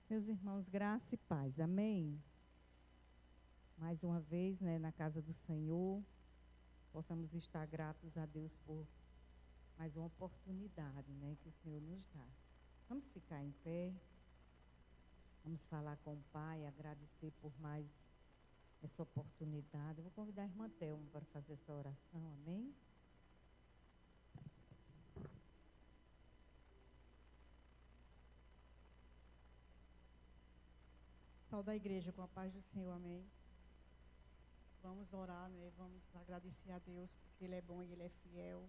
Meus irmãos, graça e paz, amém? Mais uma vez, na casa do Senhor, possamos estar gratos a Deus por mais uma oportunidade, que o Senhor nos dá. Vamos ficar em pé, vamos falar com o Pai, agradecer por mais essa oportunidade. Eu vou convidar a irmã Thelma para fazer essa oração, amém? Saúde a igreja com a paz do Senhor, amém. Vamos orar, Vamos agradecer a Deus, porque Ele é bom e Ele é fiel.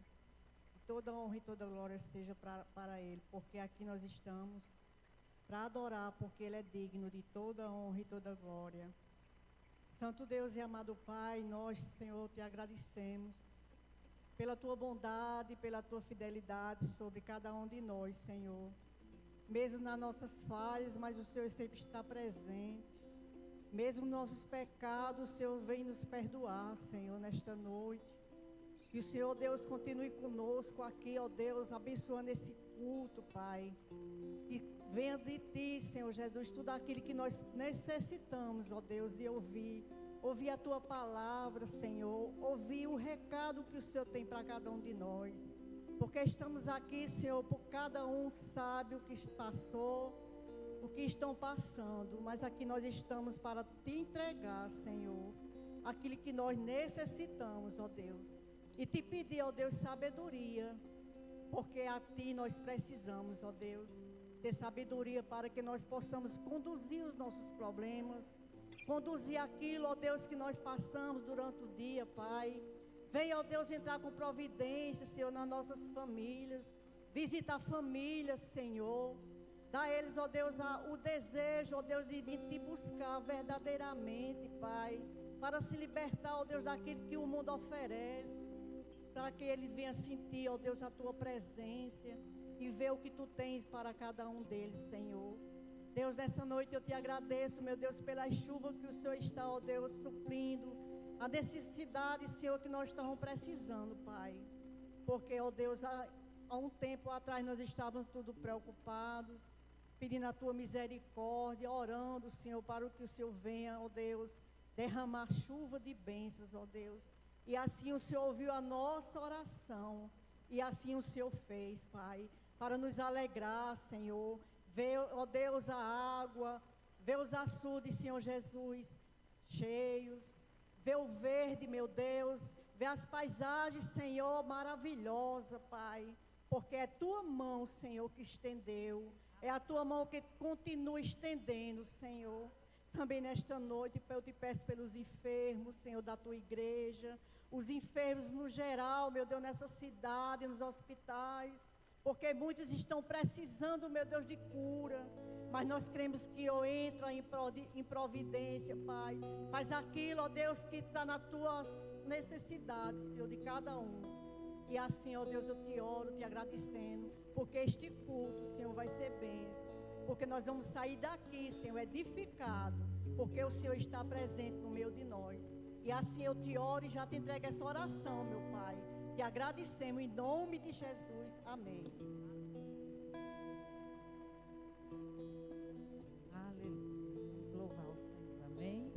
E toda honra e toda glória seja para Ele, porque aqui nós estamos para adorar, porque Ele é digno de toda honra e toda glória. Santo Deus e amado Pai, nós, Senhor, te agradecemos pela Tua bondade, pela Tua fidelidade sobre cada um de nós, Senhor. Mesmo nas nossas falhas, mas o Senhor sempre está presente. Mesmo nossos pecados, o Senhor vem nos perdoar, Senhor, nesta noite. Que o Senhor, Deus, continue conosco aqui, ó Deus, abençoando esse culto, Pai. E venha de Ti, Senhor Jesus, tudo aquilo que nós necessitamos, ó Deus, de ouvir. Ouvir a Tua palavra, Senhor. Ouvir o recado que o Senhor tem para cada um de nós. Porque estamos aqui, Senhor, por cada um sabe o que passou, o que estão passando. Mas aqui nós estamos para te entregar, Senhor, aquilo que nós necessitamos, ó Deus. E te pedir, ó Deus, sabedoria, porque a Ti nós precisamos, ó Deus. Ter sabedoria para que nós possamos conduzir os nossos problemas, conduzir aquilo, ó Deus, que nós passamos durante o dia, Pai. Venha, ó Deus, entrar com providência, Senhor, nas nossas famílias. Visita a família, Senhor. Dá a eles, ó Deus, o desejo, ó Deus, de vir te buscar verdadeiramente, Pai. Para se libertar, ó Deus, daquilo que o mundo oferece. Para que eles venham sentir, ó Deus, a Tua presença. E ver o que Tu tens para cada um deles, Senhor. Deus, nessa noite eu te agradeço, meu Deus, pela chuva que o Senhor está, ó Deus, suprindo a necessidade, Senhor, que nós estamos precisando, Pai. Porque, ó Deus, há um tempo atrás nós estávamos tudo preocupados, pedindo a Tua misericórdia, orando, Senhor, para o que o Senhor venha, ó Deus, derramar chuva de bênçãos, ó Deus. E assim o Senhor ouviu a nossa oração, e assim o Senhor fez, Pai, para nos alegrar, Senhor. Vê, ó Deus, a água, vê os açudes, Senhor Jesus, cheios. Vê o verde, meu Deus. Vê as paisagens, Senhor, maravilhosa, Pai. Porque é Tua mão, Senhor, que estendeu. É a Tua mão que continua estendendo, Senhor. Também nesta noite, eu te peço pelos enfermos, Senhor, da Tua igreja. Os enfermos no geral, meu Deus, nessa cidade, nos hospitais. Porque muitos estão precisando, meu Deus, de cura. Mas nós cremos que eu entro em providência, Pai. Faz aquilo, ó Deus, que está nas Tuas necessidades, Senhor, de cada um. E assim, ó Deus, eu te oro, te agradecendo. Porque este culto, Senhor, vai ser bênçãos. Porque nós vamos sair daqui, Senhor, edificado. Porque o Senhor está presente no meio de nós. E assim eu te oro e já te entrego essa oração, meu Pai. Te agradecemos em nome de Jesus. Amém. Aleluia. Vamos louvar o Senhor. Amém?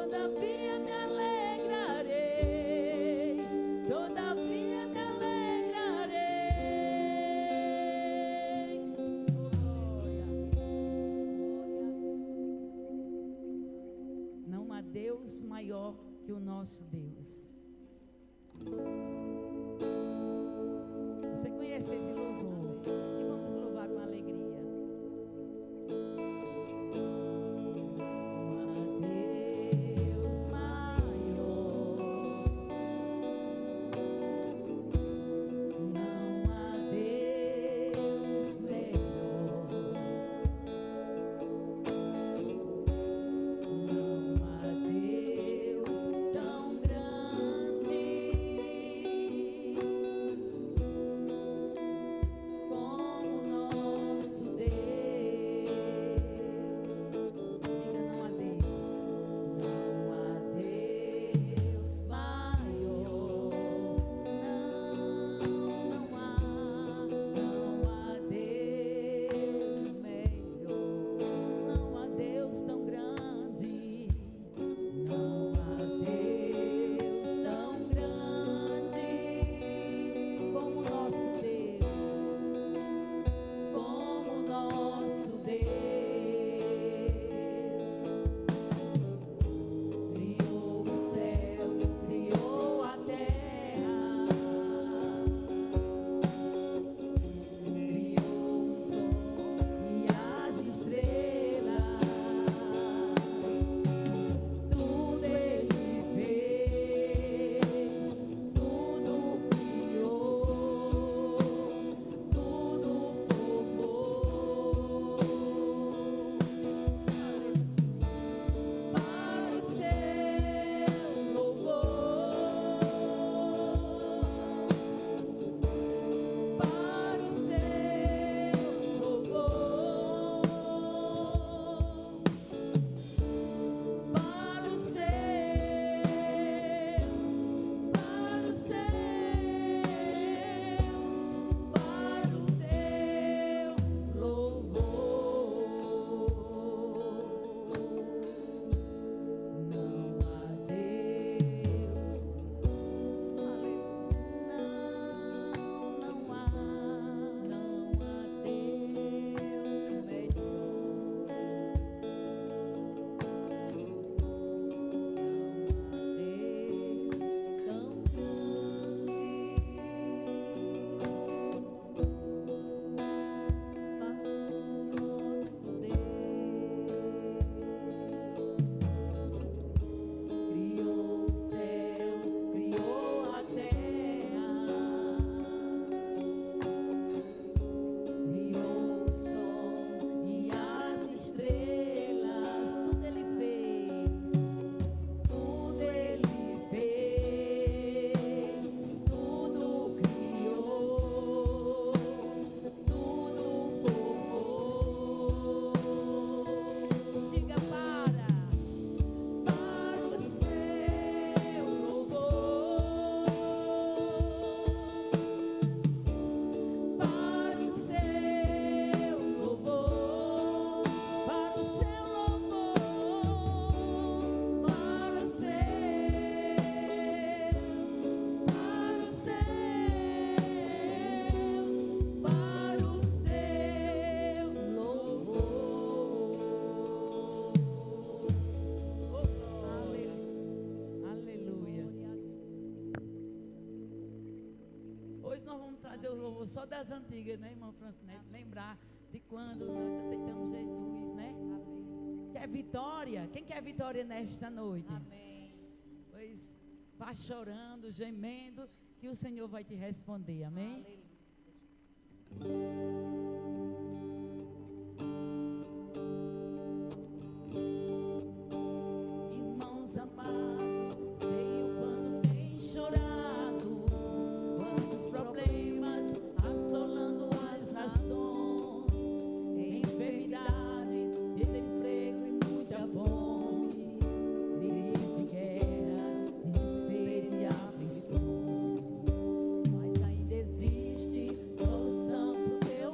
Todavia me alegrarei, todavia me alegrarei. Não há Deus maior que o nosso Deus. Você conhece esse louvor? E vamos louvar com alegria. Só das antigas, né, irmã Francinete? Lembrar de quando nós aceitamos Jesus, né? Amém. Quer vitória? Quem quer vitória nesta noite? Amém. Pois vá chorando, gemendo, que o Senhor vai te responder. Amém? Aleluia. Irmãos amados, sei o quanto tem chorado, quantos problemas assolando as nações, enfermidades, desemprego e muita fome, gritos de guerra, desespero e aflições. Mas ainda existe solução pro teu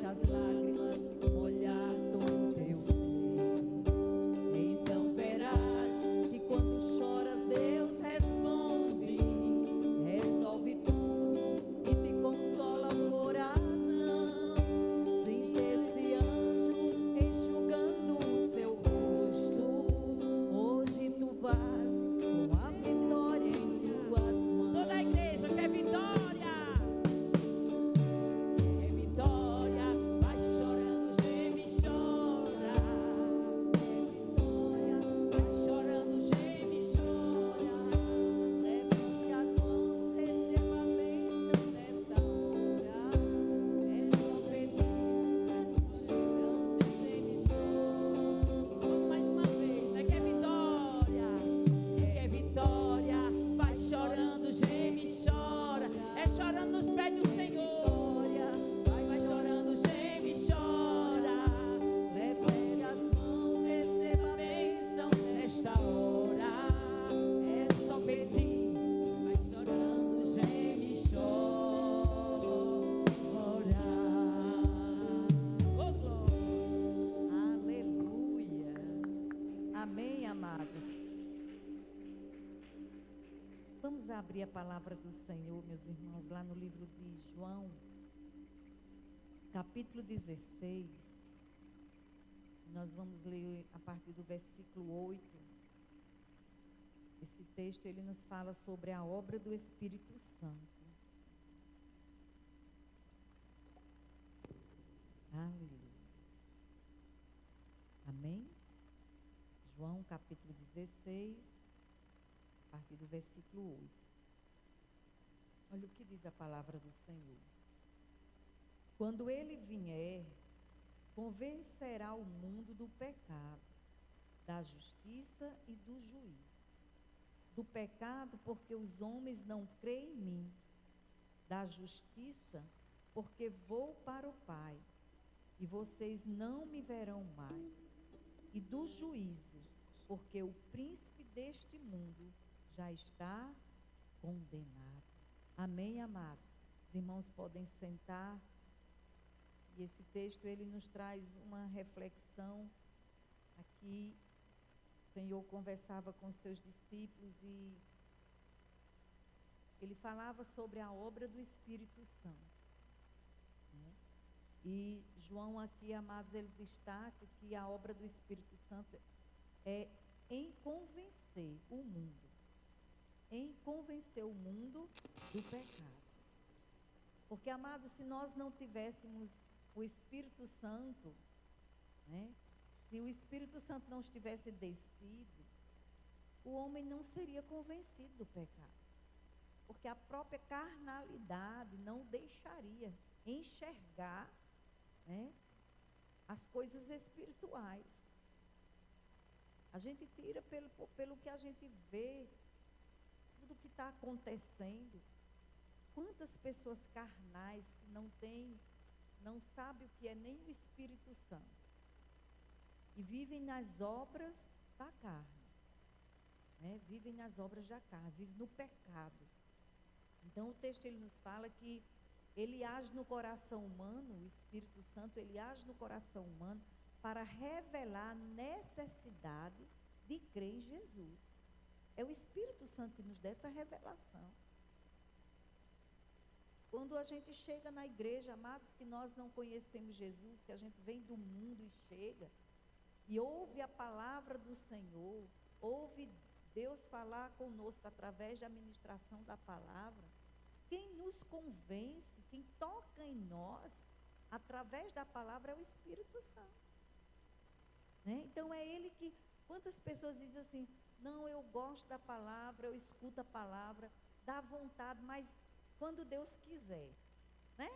as lágrimas molhar todo teu ser. Então verás que quando choras, Deus responde, resolve tudo e te consola o coração. Sinta esse anjo enxugando o seu rosto. Hoje tu vais com a vitória em tuas mãos. Toda a igreja quer vitória. É vitória, vai chorando, geme e chora. É vitória, vai chorando, geme e chora. Levante as mãos, receba a bênção nessa hora. É só pedir, chorando, geme e chora. Vamos mais uma vez, né? Quer vitória. Quer vitória. Vai chorando, geme e chora. É chorando nos pés do Senhor. Vitória, vai chorando, geme e chora. Levante as mãos, receba a bênção nesta hora. É só pedir, vai chorando, geme e chora. Ô, glória. Aleluia. Amém, amados. Vamos abrir a palavra do Senhor, meus irmãos, lá no livro de João, capítulo 16. Nós vamos ler a partir do versículo 8. Esse texto, ele nos fala sobre a obra do Espírito Santo. Aleluia. Amém? João, capítulo 16, a partir do versículo 8. Olha o que diz a palavra do Senhor. Quando ele vier, convencerá o mundo do pecado, da justiça e do juízo. Do pecado, porque os homens não creem em mim. Da justiça, porque vou para o Pai, e vocês não me verão mais. E do juízo, porque o príncipe deste mundo já está condenado. Amém, amados? Os irmãos podem sentar. E esse texto, ele nos traz uma reflexão. Aqui, o Senhor conversava com seus discípulos e ele falava sobre a obra do Espírito Santo, né? E João aqui, amados, ele destaca que a obra do Espírito Santo é em convencer o mundo. Em convencer o mundo do pecado. Porque, amados, se nós não tivéssemos o Espírito Santo, né? Se o Espírito Santo não estivesse descido, o homem não seria convencido do pecado. Porque a própria carnalidade não deixaria enxergar, né, as coisas espirituais. A gente tira pelo que a gente vê, tudo que está acontecendo. Quantas pessoas carnais que não sabem o que é nem o Espírito Santo e vivem nas obras da carne, né? Vivem nas obras da carne, vivem no pecado. Então o texto, ele nos fala que ele age no coração humano, o Espírito Santo, ele age no coração humano para revelar a necessidade de crer em Jesus. É o Espírito Santo que nos dá essa revelação. Quando a gente chega na igreja, amados, que nós não conhecemos Jesus, que a gente vem do mundo e chega, e ouve a palavra do Senhor, ouve Deus falar conosco através da ministração da palavra, quem nos convence, quem toca em nós, através da palavra, é o Espírito Santo. Né? Então é Ele que, quantas pessoas dizem assim, não, eu gosto da palavra, eu escuto a palavra, dá vontade, mas quando Deus quiser, né?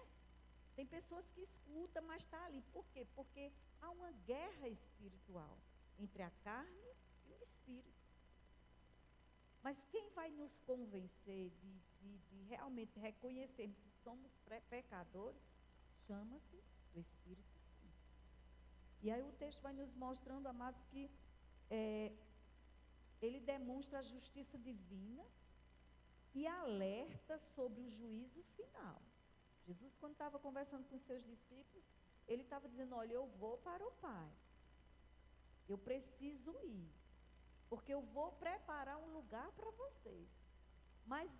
Tem pessoas que escutam, mas está ali. Por quê? Porque há uma guerra espiritual entre a carne e o espírito. Mas quem vai nos convencer de realmente reconhecer que somos pecadores, chama-se o Espírito Santo. E aí o texto vai nos mostrando, amados, que ele demonstra a justiça divina e alerta sobre o juízo final. Jesus, quando estava conversando com seus discípulos, ele estava dizendo, olha, eu vou para o Pai. Eu preciso ir. Porque eu vou preparar um lugar para vocês. Mas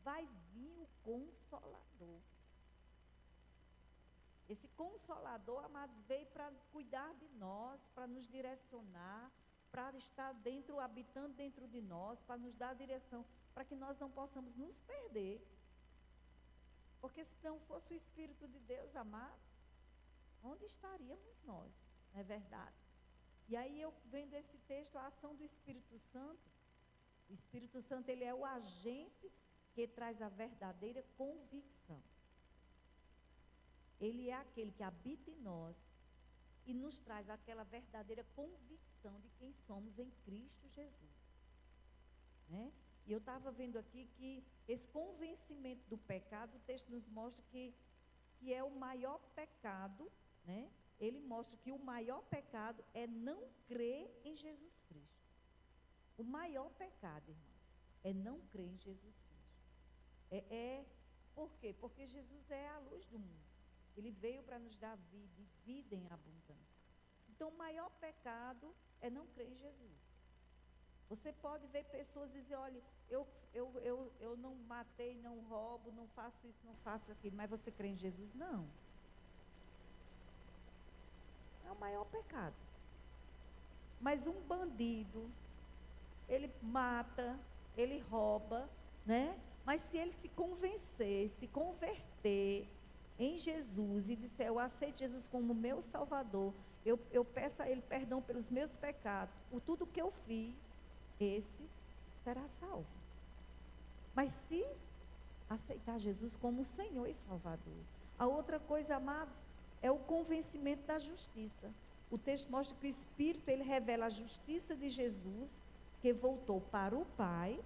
vai vir o Consolador. Esse Consolador, amados, veio para cuidar de nós, para nos direcionar, para estar dentro, habitando dentro de nós, para nos dar direção, para que nós não possamos nos perder. Porque se não fosse o Espírito de Deus, amados, onde estaríamos nós? Não é verdade? E aí eu vendo esse texto, a ação do Espírito Santo, o Espírito Santo, ele é o agente que traz a verdadeira convicção. Ele é aquele que habita em nós e nos traz aquela verdadeira convicção de quem somos em Cristo Jesus. Né? E eu estava vendo aqui que esse convencimento do pecado, o texto nos mostra que é o maior pecado, né? Ele mostra que o maior pecado é não crer em Jesus Cristo. O maior pecado, irmãos, é não crer em Jesus Cristo. Por quê? Porque Jesus é a luz do mundo. Ele veio para nos dar vida, e vida em abundância. Então, o maior pecado é não crer em Jesus. Você pode ver pessoas dizer, olha, eu não matei, não roubo, não faço isso, não faço aquilo, mas você crê em Jesus? Não. É o maior pecado. Mas um bandido, ele mata, ele rouba, né? Mas se ele se convencer, se converter em Jesus e disser, eu aceito Jesus como meu Salvador, eu peço a Ele perdão pelos meus pecados, por tudo que eu fiz, esse será salvo. Mas se aceitar Jesus como Senhor e Salvador. A outra coisa, amados, é o convencimento da justiça. O texto mostra que o Espírito, ele revela a justiça de Jesus, que voltou para o Pai,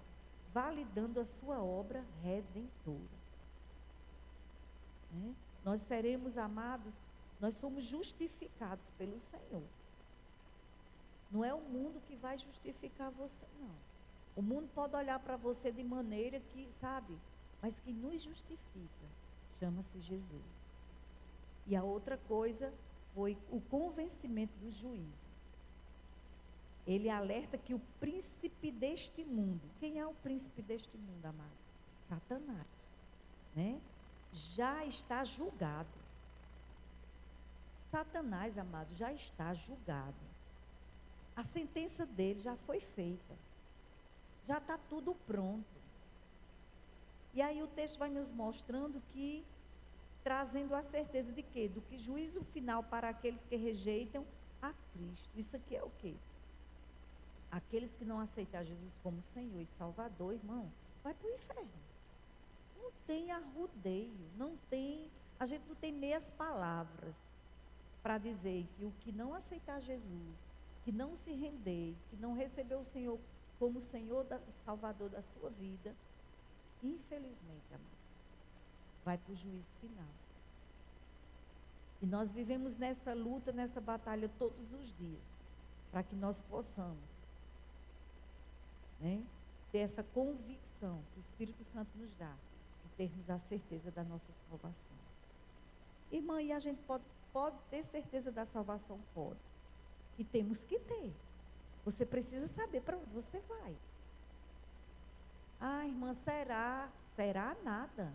validando a sua obra redentora. Né? Nós seremos amados, nós somos justificados pelo Senhor. Não é o mundo que vai justificar você, não. O mundo pode olhar para você de maneira que, sabe, mas que nos justifica, chama-se Jesus. E a outra coisa foi o convencimento do juízo. Ele alerta que o príncipe deste mundo, quem é o príncipe deste mundo, amados? Satanás, né? Já está julgado. Satanás, amados, já está julgado. A sentença dele já foi feita. Já está tudo pronto. E aí o texto vai nos mostrando que, trazendo a certeza de quê? Do que juízo final para aqueles que rejeitam a Cristo. Isso aqui é o quê? Aqueles que não aceitar Jesus como Senhor e Salvador, irmão, vai para o inferno. Não tem arrudeio, a gente não tem meias palavras para dizer que o que não aceitar Jesus, que não se render, que não receber o Senhor como Senhor e Salvador da sua vida, infelizmente, amados, vai para o juízo final. E nós vivemos nessa luta, nessa batalha todos os dias, para que nós possamos, né, ter essa convicção que o Espírito Santo nos dá, de termos a certeza da nossa salvação. Irmã, e a gente pode ter certeza da salvação? Pode. E temos que ter. Você precisa saber para onde você vai. Ah, irmã, será? Será nada.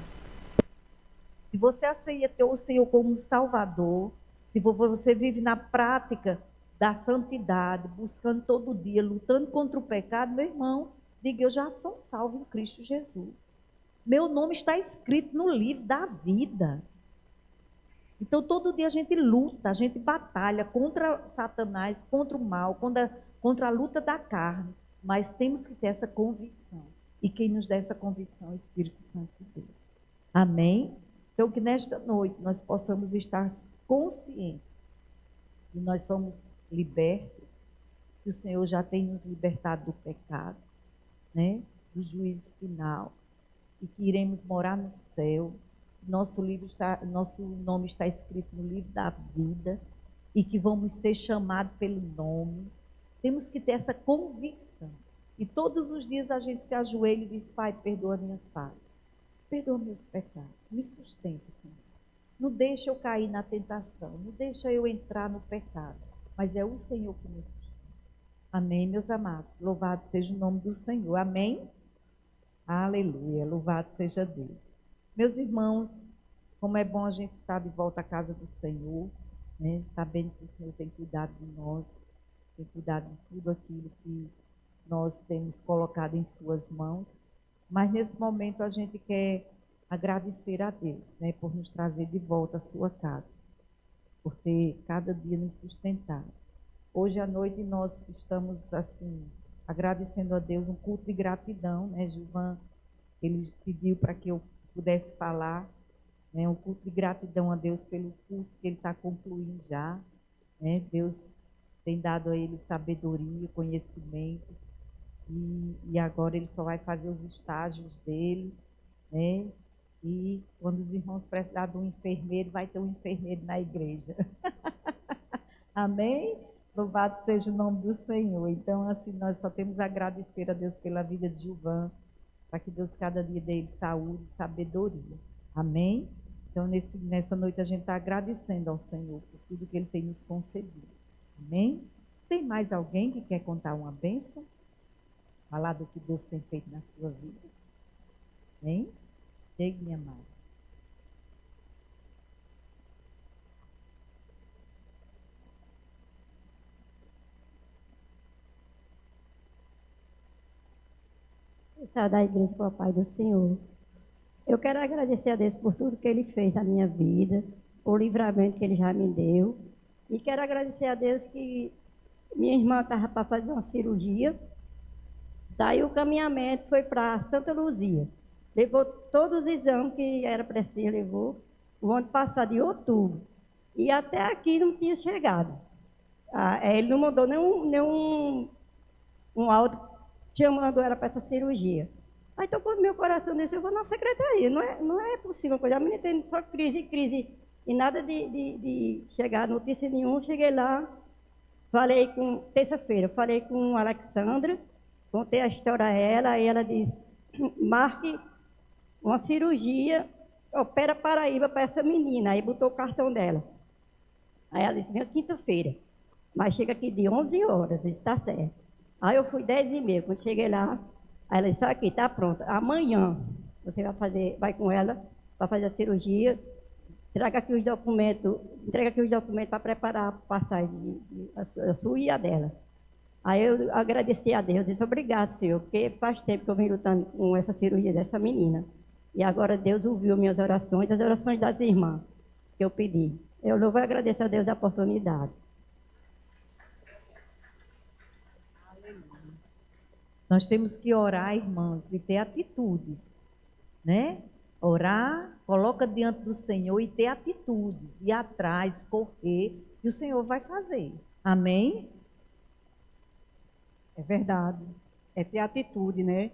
Se você aceita o Senhor como Salvador, se você vive na prática da santidade, buscando todo dia, lutando contra o pecado, meu irmão, diga, eu já sou salvo em Cristo Jesus. Meu nome está escrito no livro da vida. Então, todo dia a gente luta, a gente batalha contra Satanás, contra o mal, contra a luta da carne. Mas temos que ter essa convicção. E quem nos dá essa convicção é o Espírito Santo de Deus. Amém? Então, que nesta noite nós possamos estar conscientes que nós somos libertos, que o Senhor já tem nos libertado do pecado, né? Do juízo final, e que iremos morar no céu. Nosso nome está escrito no livro da vida e que vamos ser chamados pelo nome. Temos que ter essa convicção. E todos os dias a gente se ajoelha e diz, Pai, perdoa minhas falhas. Perdoa meus pecados. Me sustenta, Senhor. Não deixa eu cair na tentação, não deixa eu entrar no pecado, mas é o Senhor que me sustenta. Amém, meus amados? Louvado seja o nome do Senhor. Amém? Aleluia, louvado seja Deus. Meus irmãos, como é bom a gente estar de volta à casa do Senhor, né? Sabendo que o Senhor tem cuidado de nós, tem cuidado de tudo aquilo que nós temos colocado em suas mãos. Mas nesse momento a gente quer agradecer a Deus, né, por nos trazer de volta à sua casa, por ter cada dia nos sustentado. Hoje à noite nós estamos assim agradecendo a Deus, um culto de gratidão, né? Gilvan, ele pediu para que eu pudesse falar, né, um culto de gratidão a Deus pelo curso que ele está concluindo já, né? Deus tem dado a ele sabedoria, conhecimento, e agora ele só vai fazer os estágios dele, né? E quando os irmãos precisarem de um enfermeiro, vai ter um enfermeiro na igreja. Amém? Louvado seja o nome do Senhor. Então, assim, nós só temos a agradecer a Deus pela vida de Gilvan, para que Deus cada dia dê ele saúde e sabedoria. Amém? Então, nessa noite a gente está agradecendo ao Senhor por tudo que Ele tem nos concedido. Amém? Tem mais alguém que quer contar uma bênção? Falar do que Deus tem feito na sua vida? Amém? Chegue, minha amada. Eu saio da igreja com o Pai do Senhor. Eu quero agradecer a Deus por tudo que Ele fez na minha vida, o livramento que Ele já me deu. E quero agradecer a Deus que minha irmã estava para fazer uma cirurgia. Saiu o caminhamento, foi para Santa Luzia. Levou todos os exames que era preciso, levou o ano passado, em outubro. E até aqui não tinha chegado. Ele não mandou nenhum áudio chamando ela para essa cirurgia. Aí tocou no meu coração, disse, eu vou na secretaria. Não é possível uma coisa. A menina tem só crise. E nada de chegar notícia nenhuma. Cheguei lá, terça-feira, falei com a Alexandra, contei a história a ela, aí ela disse, marque uma cirurgia, opera Paraíba para essa menina. Aí botou o cartão dela. Aí ela disse, vem quinta-feira, mas chega aqui de 11 horas, isso está certo. Aí eu fui 10h30, quando cheguei lá, aí ela disse, aqui, está pronta, amanhã você vai com ela para fazer a cirurgia, entrega aqui os documentos para preparar a passagem, a sua e a dela. Aí eu agradeci a Deus, disse, obrigado, Senhor, porque faz tempo que eu venho lutando com essa cirurgia dessa menina. E agora Deus ouviu minhas orações, as orações das irmãs que eu pedi. Eu vou agradecer a Deus a oportunidade. Nós temos que orar, irmãos, e ter atitudes, né? Orar, coloca diante do Senhor e ter atitudes, ir atrás, correr, e o Senhor vai fazer. Amém? É verdade. É ter atitude, né?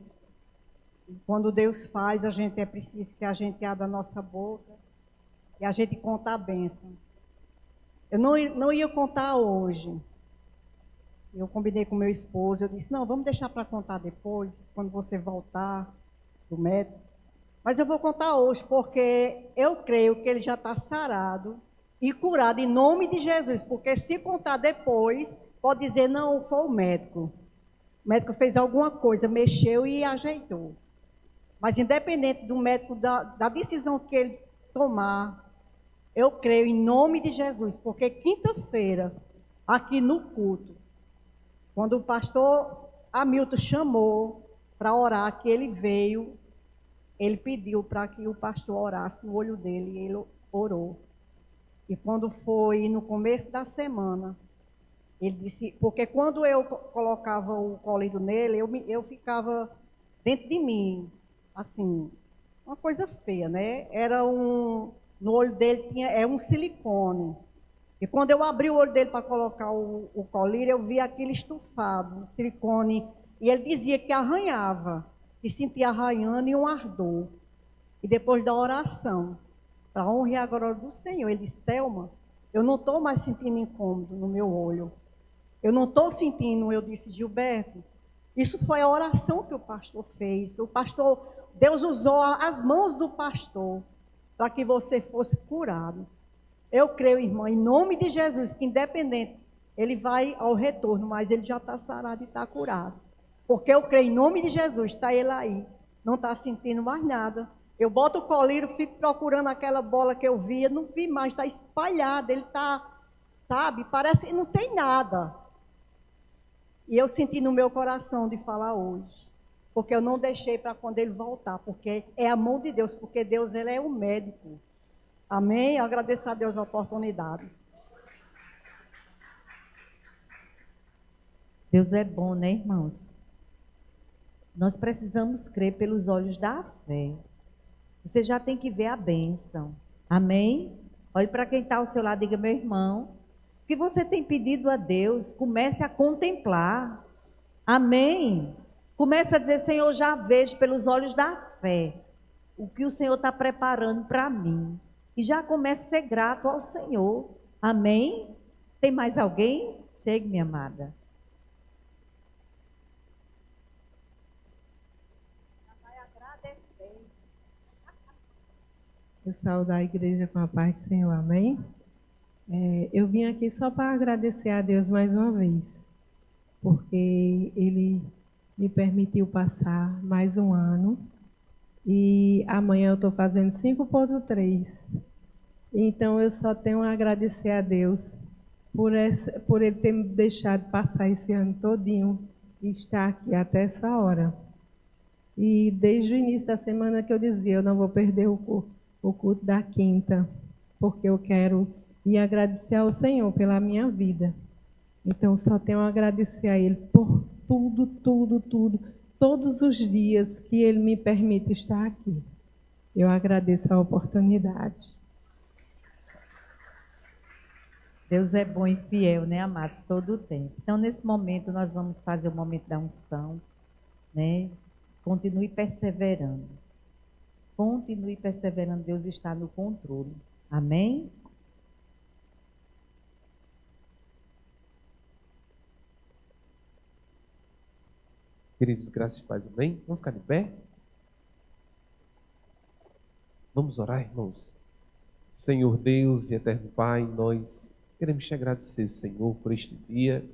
E quando Deus faz, é preciso que a gente abra a nossa boca e a gente conta a bênção. Eu não ia contar hoje. Eu combinei com meu esposo, eu disse, não, vamos deixar para contar depois, quando você voltar do médico. Mas eu vou contar hoje, porque eu creio que ele já está sarado e curado em nome de Jesus. Porque se contar depois, pode dizer, não, foi o médico. O médico fez alguma coisa, mexeu e ajeitou. Mas independente do médico, da decisão que ele tomar, eu creio em nome de Jesus. Porque quinta-feira, aqui no culto, quando o pastor Hamilton chamou para orar, que ele veio, ele pediu para que o pastor orasse no olho dele e ele orou. E quando foi no começo da semana, ele disse, porque quando eu colocava o colírio nele, eu ficava dentro de mim, assim, uma coisa feia, né? No olho dele tinha um silicone. E quando eu abri o olho dele para colocar o colírio, eu vi aquele estufado, um silicone, e ele dizia que arranhava, que sentia arranhando e um ardor. E depois da oração, para a honra e a glória do Senhor, ele disse, Thelma, eu não estou mais sentindo incômodo no meu olho. Eu não estou sentindo, eu disse, Gilberto, isso foi a oração que o pastor fez. Deus usou as mãos do pastor para que você fosse curado. Eu creio, irmã, em nome de Jesus, que independente, ele vai ao retorno, mas ele já está sarado e está curado. Porque eu creio em nome de Jesus, está ele aí, não está sentindo mais nada. Eu boto o colírio, fico procurando aquela bola que eu via, não vi mais, está espalhada, ele está, sabe, parece que não tem nada. E eu senti no meu coração de falar hoje, porque eu não deixei para quando ele voltar, porque é a mão de Deus, porque Deus, ele é o médico. Amém? Eu agradeço a Deus a oportunidade. Deus é bom, né, irmãos? Nós precisamos crer pelos olhos da fé. Você já tem que ver a bênção. Amém? Olhe para quem está ao seu lado e diga, meu irmão, o que você tem pedido a Deus, comece a contemplar. Amém? Comece a dizer, Senhor, já vejo pelos olhos da fé o que o Senhor está preparando para mim. E já comece a ser grato ao Senhor. Amém? Tem mais alguém? Chegue, minha amada. Eu saúdo a igreja com a paz do Senhor, amém? Eu vim aqui só para agradecer a Deus mais uma vez, porque Ele me permitiu passar mais um ano e amanhã eu estou fazendo 5.3. Então eu só tenho a agradecer a Deus por Ele ter me deixado passar esse ano todinho e estar aqui até essa hora. E desde o início da semana que eu dizia, eu não vou perder o culto da quinta, porque eu quero ir agradecer ao Senhor pela minha vida. Então, só tenho a agradecer a Ele por tudo, todos os dias que Ele me permite estar aqui. Eu agradeço a oportunidade. Deus é bom e fiel, né, amados, todo o tempo. Então, nesse momento, nós vamos fazer o momento da unção, né? Continue perseverando. Continue perseverando, Deus está no controle. Amém? Queridos, graças e paz, amém? Vamos ficar de pé? Vamos orar, irmãos? Senhor Deus e eterno Pai, nós queremos te agradecer, Senhor, por este dia.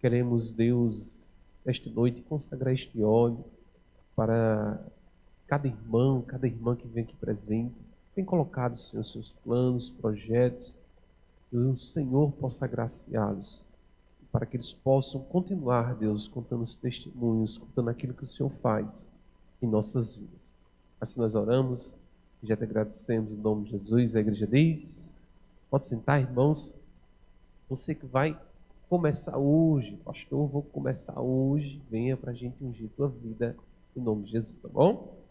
Queremos, Deus, esta noite, consagrar este óleo para cada irmão, cada irmã que vem aqui presente. Tem colocado, Senhor, seus planos, projetos, que o Senhor possa agraciá-los, para que eles possam continuar, Deus, contando os testemunhos, contando aquilo que o Senhor faz em nossas vidas. Assim nós oramos e já te agradecemos em nome de Jesus. A igreja diz, pode sentar, irmãos. Você que vai começar hoje, pastor, vou começar hoje, venha para a gente ungir tua vida em nome de Jesus, tá bom?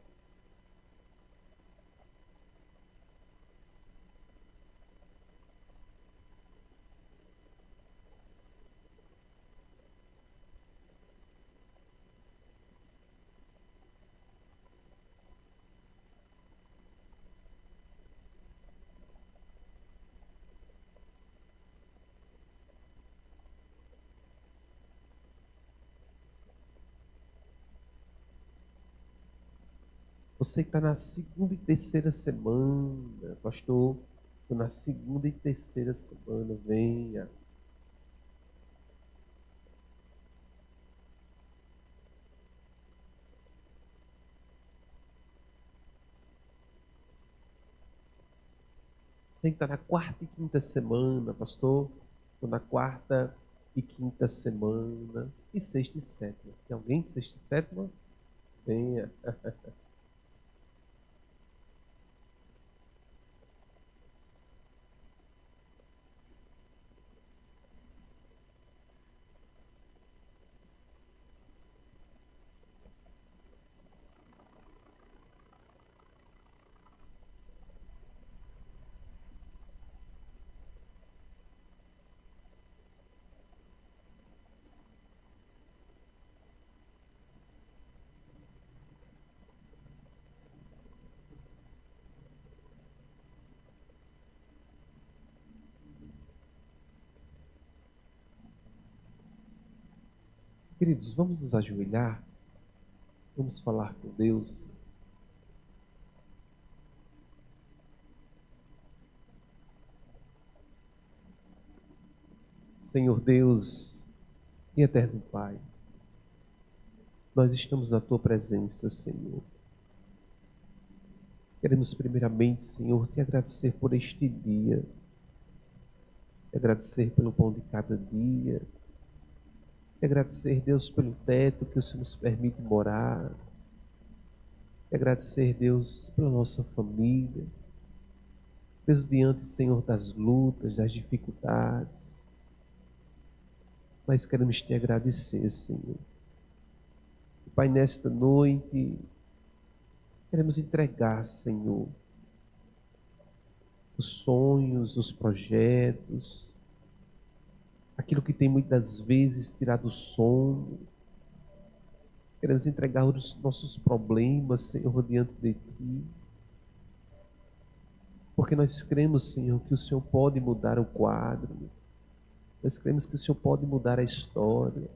Você que está na segunda e terceira semana, pastor, estou na segunda e terceira semana, venha. Você que está na quarta e quinta semana, pastor, estou na quarta e quinta semana, e sexta e sétima. Tem alguém sexta e sétima? Venha. Queridos, vamos nos ajoelhar, vamos falar com Deus. Senhor Deus e eterno Pai, nós estamos na Tua presença, Senhor. Queremos primeiramente, Senhor, Te agradecer por este dia, Te agradecer pelo pão de cada dia, Te agradecer, Deus, pelo teto que o Senhor nos permite morar, Te agradecer, Deus, pela nossa família, mesmo diante, Senhor, das lutas, das dificuldades, mas queremos Te agradecer, Senhor. Pai, nesta noite, queremos entregar, Senhor, os sonhos, os projetos, aquilo que tem muitas vezes tirado o sono. Queremos entregar os nossos problemas, Senhor, diante de Ti. Porque nós cremos, Senhor, que o Senhor pode mudar o quadro. Nós cremos que o Senhor pode mudar a história.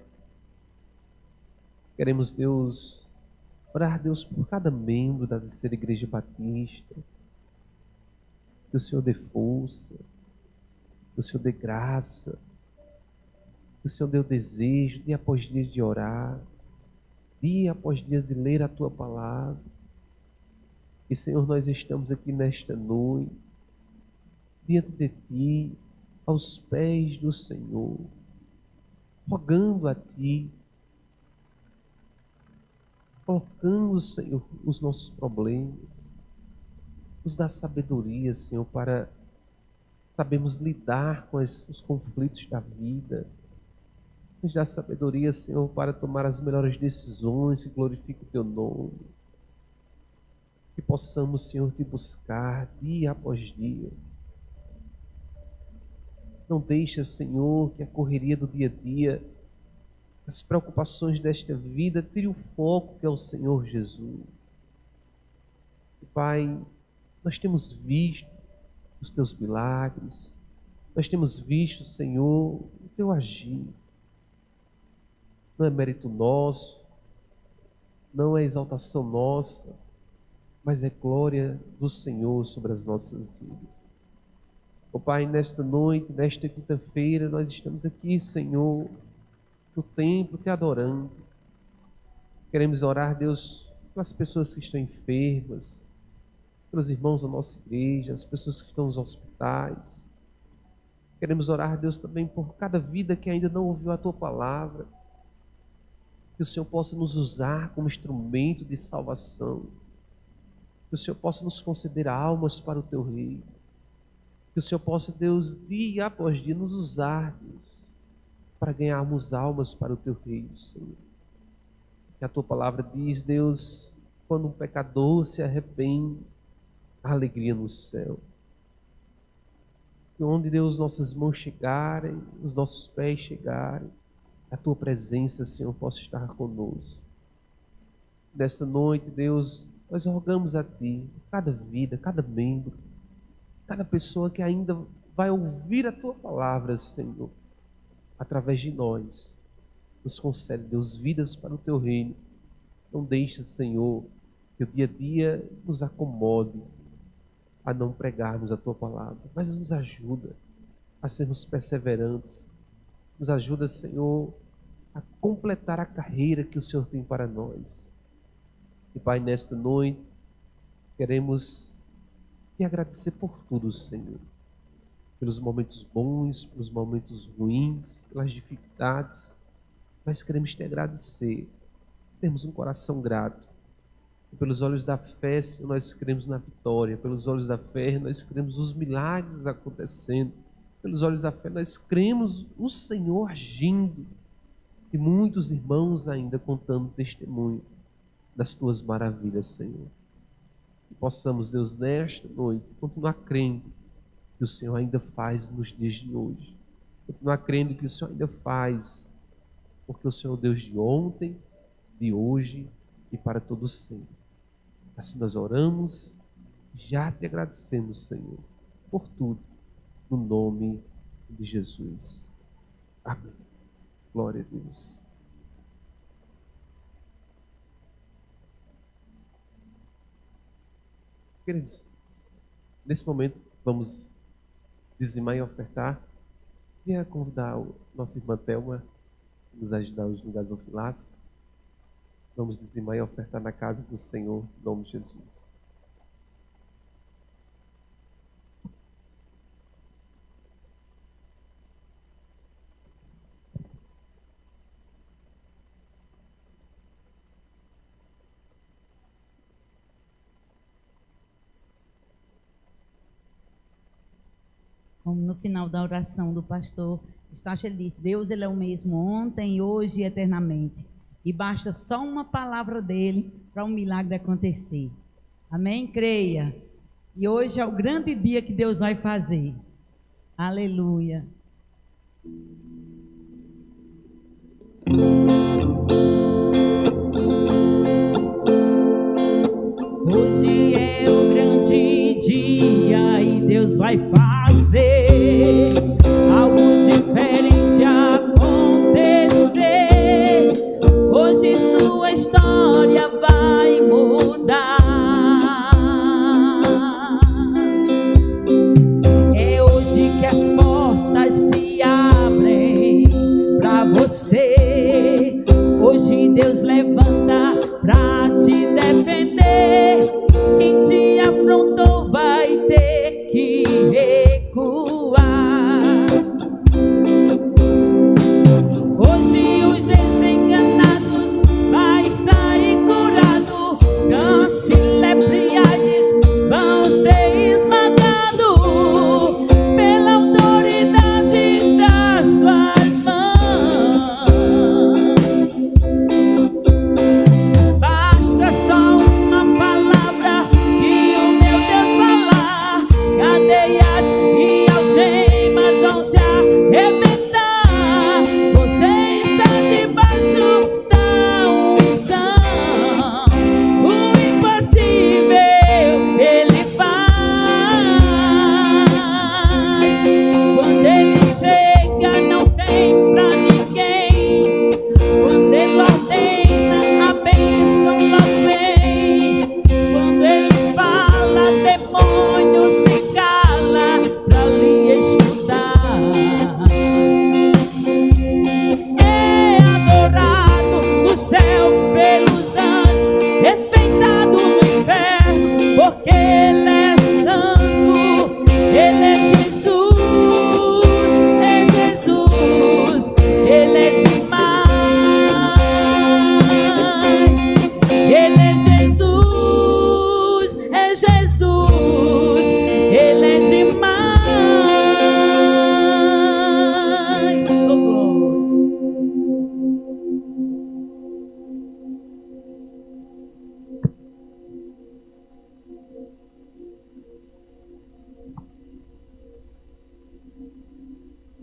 Queremos, Deus, orar, Deus, por cada membro da terceira igreja batista. Que o Senhor dê força, que o Senhor dê graça, que o Senhor dê o desejo, dia após dia de orar, dia após dia de ler a Tua palavra. E, Senhor, nós estamos aqui nesta noite, diante de Ti, aos pés do Senhor, rogando a Ti, colocando, Senhor, os nossos problemas, nos dá sabedoria, Senhor, para sabermos lidar com os conflitos da vida. Nos dá sabedoria, Senhor, para tomar as melhores decisões que glorifiquem o Teu nome. Que possamos, Senhor, Te buscar dia após dia. Não deixa, Senhor, que a correria do dia a dia, as preocupações desta vida, tire o foco que é o Senhor Jesus. E, Pai, nós temos visto os Teus milagres, nós temos visto, Senhor, o Teu agir. Não é mérito nosso, não é exaltação nossa, mas é glória do Senhor sobre as nossas vidas. Ó Pai, nesta noite, nesta quinta-feira, nós estamos aqui, Senhor, no templo, Te adorando. Queremos orar, Deus, pelas pessoas que estão enfermas, pelos irmãos da nossa igreja, as pessoas que estão nos hospitais. Queremos orar, Deus, também por cada vida que ainda não ouviu a Tua palavra. Que o Senhor possa nos usar como instrumento de salvação. Que o Senhor possa nos conceder almas para o Teu reino. Que o Senhor possa, Deus, dia após dia nos usar, Deus, para ganharmos almas para o Teu reino, Senhor. Que a Tua palavra diz, Deus, quando um pecador se arrepende, há alegria no céu. Que onde, Deus, nossas mãos chegarem, os nossos pés chegarem, a Tua presença, Senhor, possa estar conosco. Nesta noite, Deus, nós rogamos a Ti, cada vida, cada membro, cada pessoa que ainda vai ouvir a Tua palavra, Senhor, através de nós. Nos concede, Deus, vidas para o Teu reino. Não deixa, Senhor, que o dia a dia nos acomode a não pregarmos a Tua palavra, mas nos ajuda a sermos perseverantes. Nos ajuda, Senhor, a completar a carreira que o Senhor tem para nós. E, Pai, nesta noite, queremos Te agradecer por tudo, Senhor. Pelos momentos bons, pelos momentos ruins, pelas dificuldades. Mas queremos Te agradecer. Temos um coração grato. E pelos olhos da fé, Senhor, nós cremos na vitória. Pelos olhos da fé, nós cremos os milagres acontecendo. Pelos olhos da fé, nós cremos o Senhor agindo. E muitos irmãos ainda contando testemunho das Tuas maravilhas, Senhor. E possamos, Deus, nesta noite, continuar crendo que o Senhor ainda faz nos dias de hoje. Continuar crendo que o Senhor ainda faz, porque o Senhor é o Deus de ontem, de hoje e para todo sempre. Assim nós oramos, já Te agradecemos, Senhor, por tudo, no nome de Jesus. Amém. Glória a Deus. Queridos, nesse momento vamos dizimar e ofertar. Queria convidar a nossa irmã Thelma a nos ajudar hoje no gasofilaço. Vamos dizimar e ofertar na casa do Senhor, em nome de Jesus. Como no final da oração do pastor Eustache, ele disse: Deus, ele é o mesmo ontem, hoje e eternamente. E basta só uma palavra dele para um milagre acontecer. Amém? Creia. E hoje é o grande dia que Deus vai fazer. Aleluia. Hoje é o grande dia e Deus vai fazer algo diferente acontecer. Hoje sua história vai mudar. É hoje que as portas se abrem para você. Hoje Deus levanta para te defender. Quem te afrontou vai ter que recuar. Hoje os desenganados vai sair curado. Câncer, lepra e AIDS vão ser esmagados pela autoridade das suas mãos. Basta só uma palavra que o meu Deus falar. Cadeias e algemas vão se arrebentar. Você está debaixo da unção. O impossível Ele faz. Quando Ele chega não tem pra ninguém. Quando Ele ordena a bênção logo vem. Quando Ele fala, demônio se cala pra lhe escutar. É adorado no céu pelos anjos, respeitado no inferno, porque Ele é santo. Ele é Jesus, Ele é demais. Ele é Jesus, Ele é demais. Oh, glória.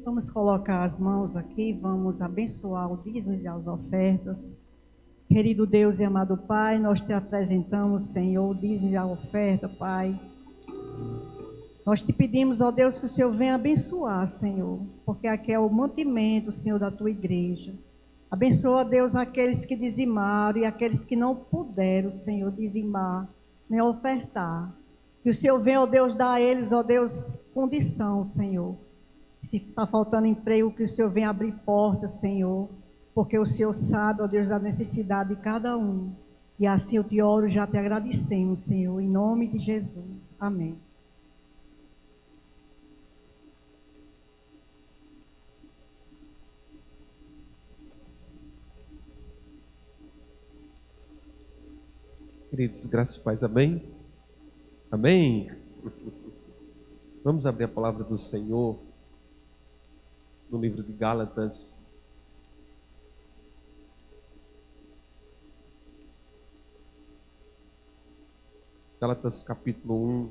Vamos colocar as mãos aqui, vamos abençoar o dízimo e as ofertas. Querido Deus e amado Pai, nós te apresentamos, Senhor, o dízimo e a oferta, Pai. Nós te pedimos, ó Deus, que o Senhor venha abençoar, Senhor, porque aqui é o mantimento, Senhor, da tua igreja. Abençoa, Deus, aqueles que dizimaram e aqueles que não puderam, Senhor, dizimar, nem ofertar. Que o Senhor venha, ó Deus, dar a eles, ó Deus, condição, Senhor. Se está faltando emprego, que o Senhor venha abrir portas, Senhor, porque o Senhor sabe, ó Deus, da necessidade de cada um. E assim eu te oro, já te agradecemos, Senhor, em nome de Jesus. Amém. Queridos, graças e paz, amém? Amém? Vamos abrir a palavra do Senhor no livro de Gálatas. Gálatas capítulo 1.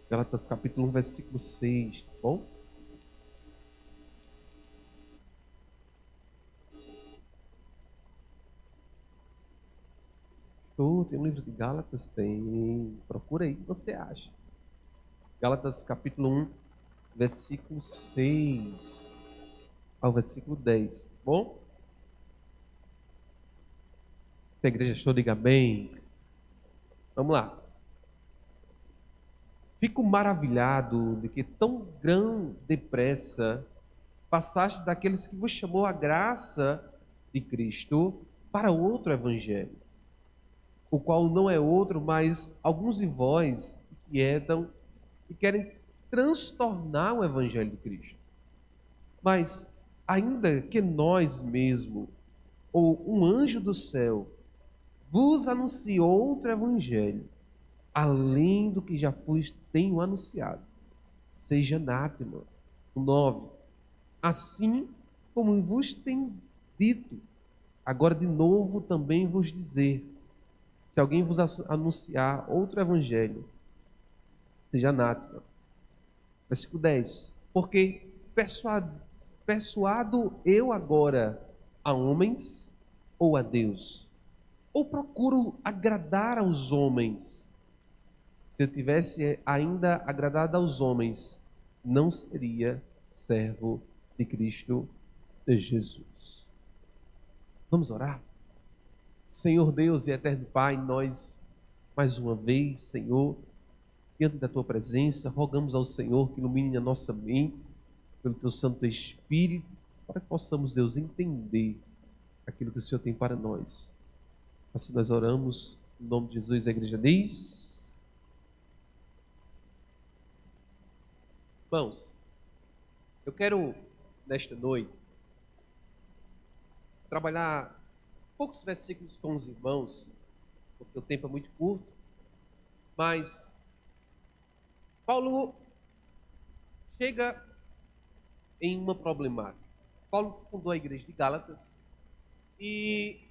Gálatas capítulo 1, versículo 6, tá bom? Tem um livro de Gálatas? Tem. Procura aí que você acha. Gálatas capítulo 1, versículo 6 ao versículo 10, tá bom? Se a igreja achou, diga bem. Vamos lá. Fico maravilhado de que tão grande depressa passaste daqueles que vos chamou a graça de Cristo para outro evangelho, o qual não é outro, mas alguns de vós que inquietam e querem transtornar o evangelho de Cristo. Mas ainda que nós mesmos ou um anjo do céu vos anuncie outro evangelho, além do que já tenho anunciado, seja anátema. 9. Assim como vos tenho dito, agora de novo também vos dizer, se alguém vos anunciar outro evangelho, seja anátema. Versículo 10. Porque persuado eu agora a homens ou a Deus? Ou procuro agradar aos homens? Se eu tivesse ainda agradado aos homens, não seria servo de Cristo Jesus. Vamos orar? Senhor Deus e eterno Pai, nós, mais uma vez, Senhor, diante da Tua presença, rogamos ao Senhor que ilumine a nossa mente, pelo Teu Santo Espírito, para que possamos, Deus, entender aquilo que o Senhor tem para nós. Assim nós oramos, em nome de Jesus, a igreja diz. Irmãos, eu quero, nesta noite, trabalhar poucos versículos com os irmãos, porque o tempo é muito curto, mas Paulo chega em uma problemática. Paulo fundou a igreja de Gálatas e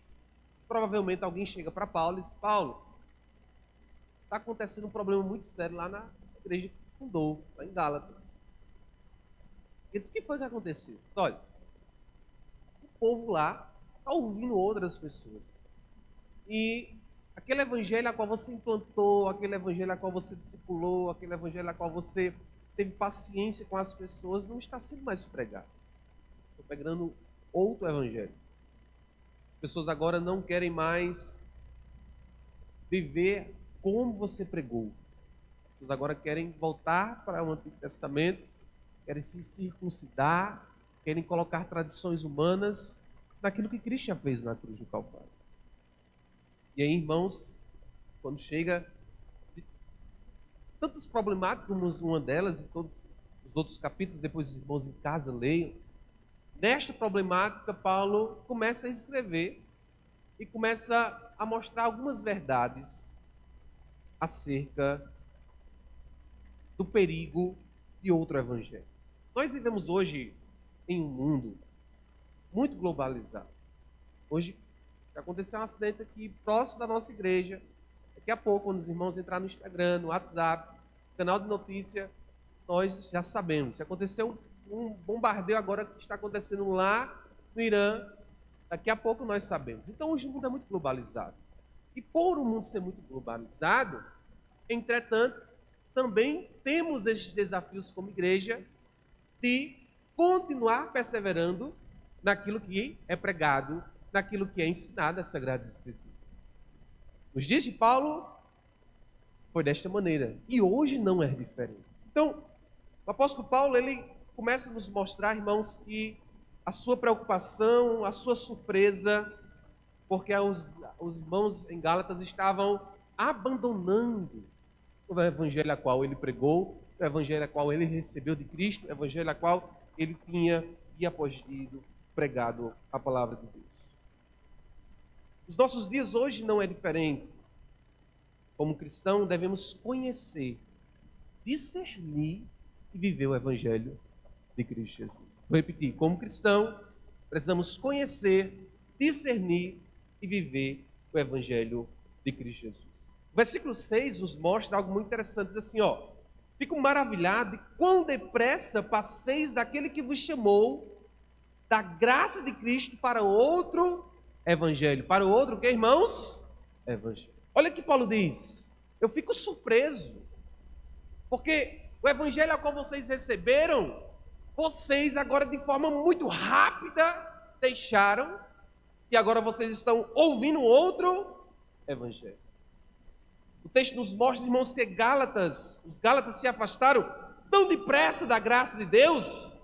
provavelmente alguém chega para Paulo e diz: Paulo, está acontecendo um problema muito sério lá na igreja que fundou, lá em Gálatas. Ele disse: o que foi que aconteceu? Olha, o povo lá está ouvindo outras pessoas. E aquele evangelho a qual você implantou, aquele evangelho a qual você discipulou, aquele evangelho a qual você teve paciência com as pessoas, não está sendo mais pregado. Estou pregando outro evangelho. As pessoas agora não querem mais viver como você pregou. As pessoas agora querem voltar para o Antigo Testamento, querem se circuncidar, querem colocar tradições humanas naquilo que Cristo já fez na cruz do Calvário. E aí, irmãos, quando chega tantas problemáticas, como uma delas, e todos os outros capítulos, depois os irmãos em casa leiam, nesta problemática, Paulo começa a escrever e começa a mostrar algumas verdades acerca do perigo de outro evangelho. Nós vivemos hoje em um mundo muito globalizado. Hoje aconteceu um acidente aqui próximo da nossa igreja. Daqui a pouco, quando os irmãos entrarem no Instagram, no WhatsApp, no canal de notícia, nós já sabemos. Se aconteceu um bombardeio agora que está acontecendo lá no Irã, daqui a pouco nós sabemos. Então hoje o mundo é muito globalizado. E por o mundo ser muito globalizado, entretanto, também temos esses desafios como igreja de continuar perseverando naquilo que é pregado, naquilo que é ensinado nas Sagradas Escrituras. Nos dias de Paulo, foi desta maneira. E hoje não é diferente. Então, o apóstolo Paulo, ele começa a nos mostrar, irmãos, que a sua preocupação, a sua surpresa, porque os irmãos em Gálatas estavam abandonando o evangelho a qual ele pregou, o evangelho a qual ele recebeu de Cristo, o evangelho a qual ele tinha, dia após dia, pregado a palavra de Deus. Os nossos dias hoje não é diferente. Como cristão, devemos conhecer, discernir e viver o evangelho de Cristo Jesus. Vou repetir, como cristão, precisamos conhecer, discernir e viver o evangelho de Cristo Jesus. O versículo 6 nos mostra algo muito interessante, diz assim, fico maravilhado de quão depressa passeis daquele que vos chamou da graça de Cristo para outro evangelho. Para o outro, o que, irmãos? Evangelho. Olha o que Paulo diz. Eu fico surpreso, porque o evangelho ao qual vocês receberam, vocês agora de forma muito rápida deixaram e agora vocês estão ouvindo outro evangelho. O texto nos mostra, irmãos, que os Gálatas se afastaram tão depressa da graça de Deus.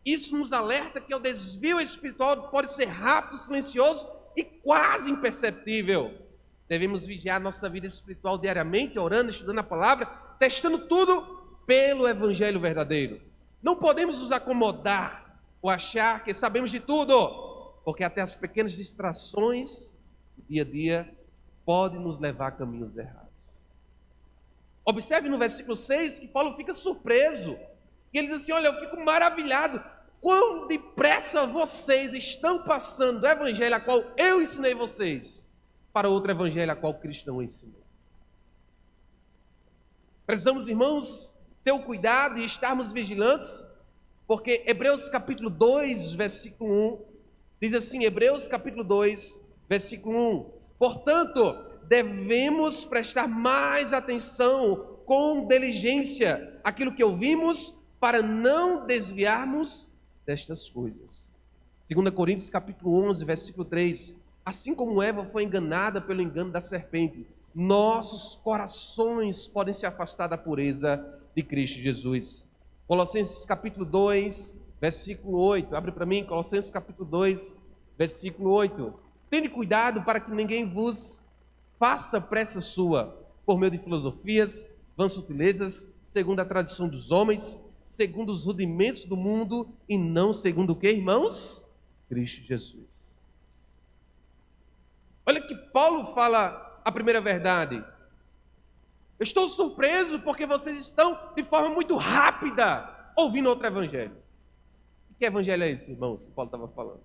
Isso nos alerta que o desvio espiritual pode ser rápido, silencioso e quase imperceptível. Devemos vigiar nossa vida espiritual diariamente, orando, estudando a palavra, testando tudo pelo evangelho verdadeiro. Não podemos nos acomodar ou achar que sabemos de tudo, porque até as pequenas distrações do dia a dia podem nos levar a caminhos errados. Observe no versículo 6 que Paulo fica surpreso. E ele diz assim: olha, eu fico maravilhado. Quão depressa vocês estão passando do evangelho a qual eu ensinei vocês para outro evangelho a qual Cristo não ensinou. Precisamos, irmãos, ter o cuidado e estarmos vigilantes, porque Hebreus capítulo 2, versículo 1, diz assim, Hebreus capítulo 2, versículo 1, portanto, devemos prestar mais atenção com diligência àquilo que ouvimos, para não desviarmos destas coisas. 2 Coríntios capítulo 11, versículo 3, assim como Eva foi enganada pelo engano da serpente, nossos corações podem se afastar da pureza de Cristo Jesus. Colossenses capítulo 2, versículo 8, abre para mim, Colossenses capítulo 2, versículo 8, tende cuidado para que ninguém vos faça pressa sua, por meio de filosofias, vãs sutilezas, segundo a tradição dos homens, segundo os rudimentos do mundo, e não segundo o que, irmãos? Cristo Jesus. Olha que Paulo fala a primeira verdade. Eu estou surpreso porque vocês estão de forma muito rápida ouvindo outro evangelho. Que evangelho é esse, irmãos, que Paulo estava falando?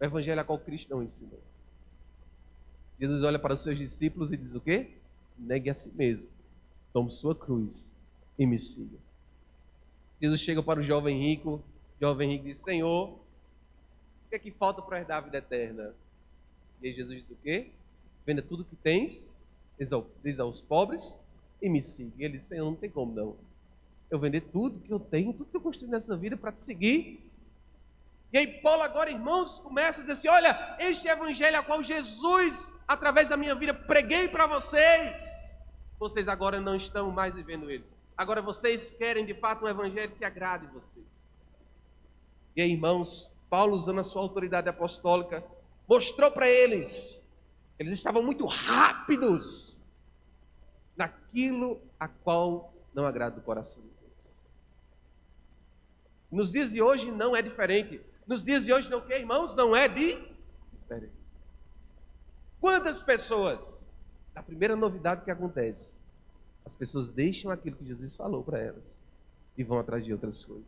O evangelho a qual Cristo não ensinou. Jesus olha para os seus discípulos e diz o quê? Negue a si mesmo, tome sua cruz e me siga. Jesus chega para o jovem rico diz, Senhor, o que é que falta para herdar a vida eterna? E aí Jesus diz o quê? Venda tudo que tens, diz aos pobres e me siga. E ele diz, Senhor, não tem como não. Eu vender tudo que eu tenho, tudo que eu construí nessa vida para te seguir. E aí Paulo agora, irmãos, começa a dizer assim, olha, este evangelho a qual Jesus, através da minha vida, preguei para vocês agora não estão mais vivendo eles. Agora vocês querem de fato um evangelho que agrade vocês. E aí, irmãos, Paulo, usando a sua autoridade apostólica, mostrou para eles, eles estavam muito rápidos naquilo a qual não agrada o coração de Deus. Nos dias de hoje não é diferente. Nos dias de hoje não, que irmãos? Não é diferente. Quantas pessoas, a primeira novidade que acontece, as pessoas deixam aquilo que Jesus falou para elas e vão atrás de outras coisas.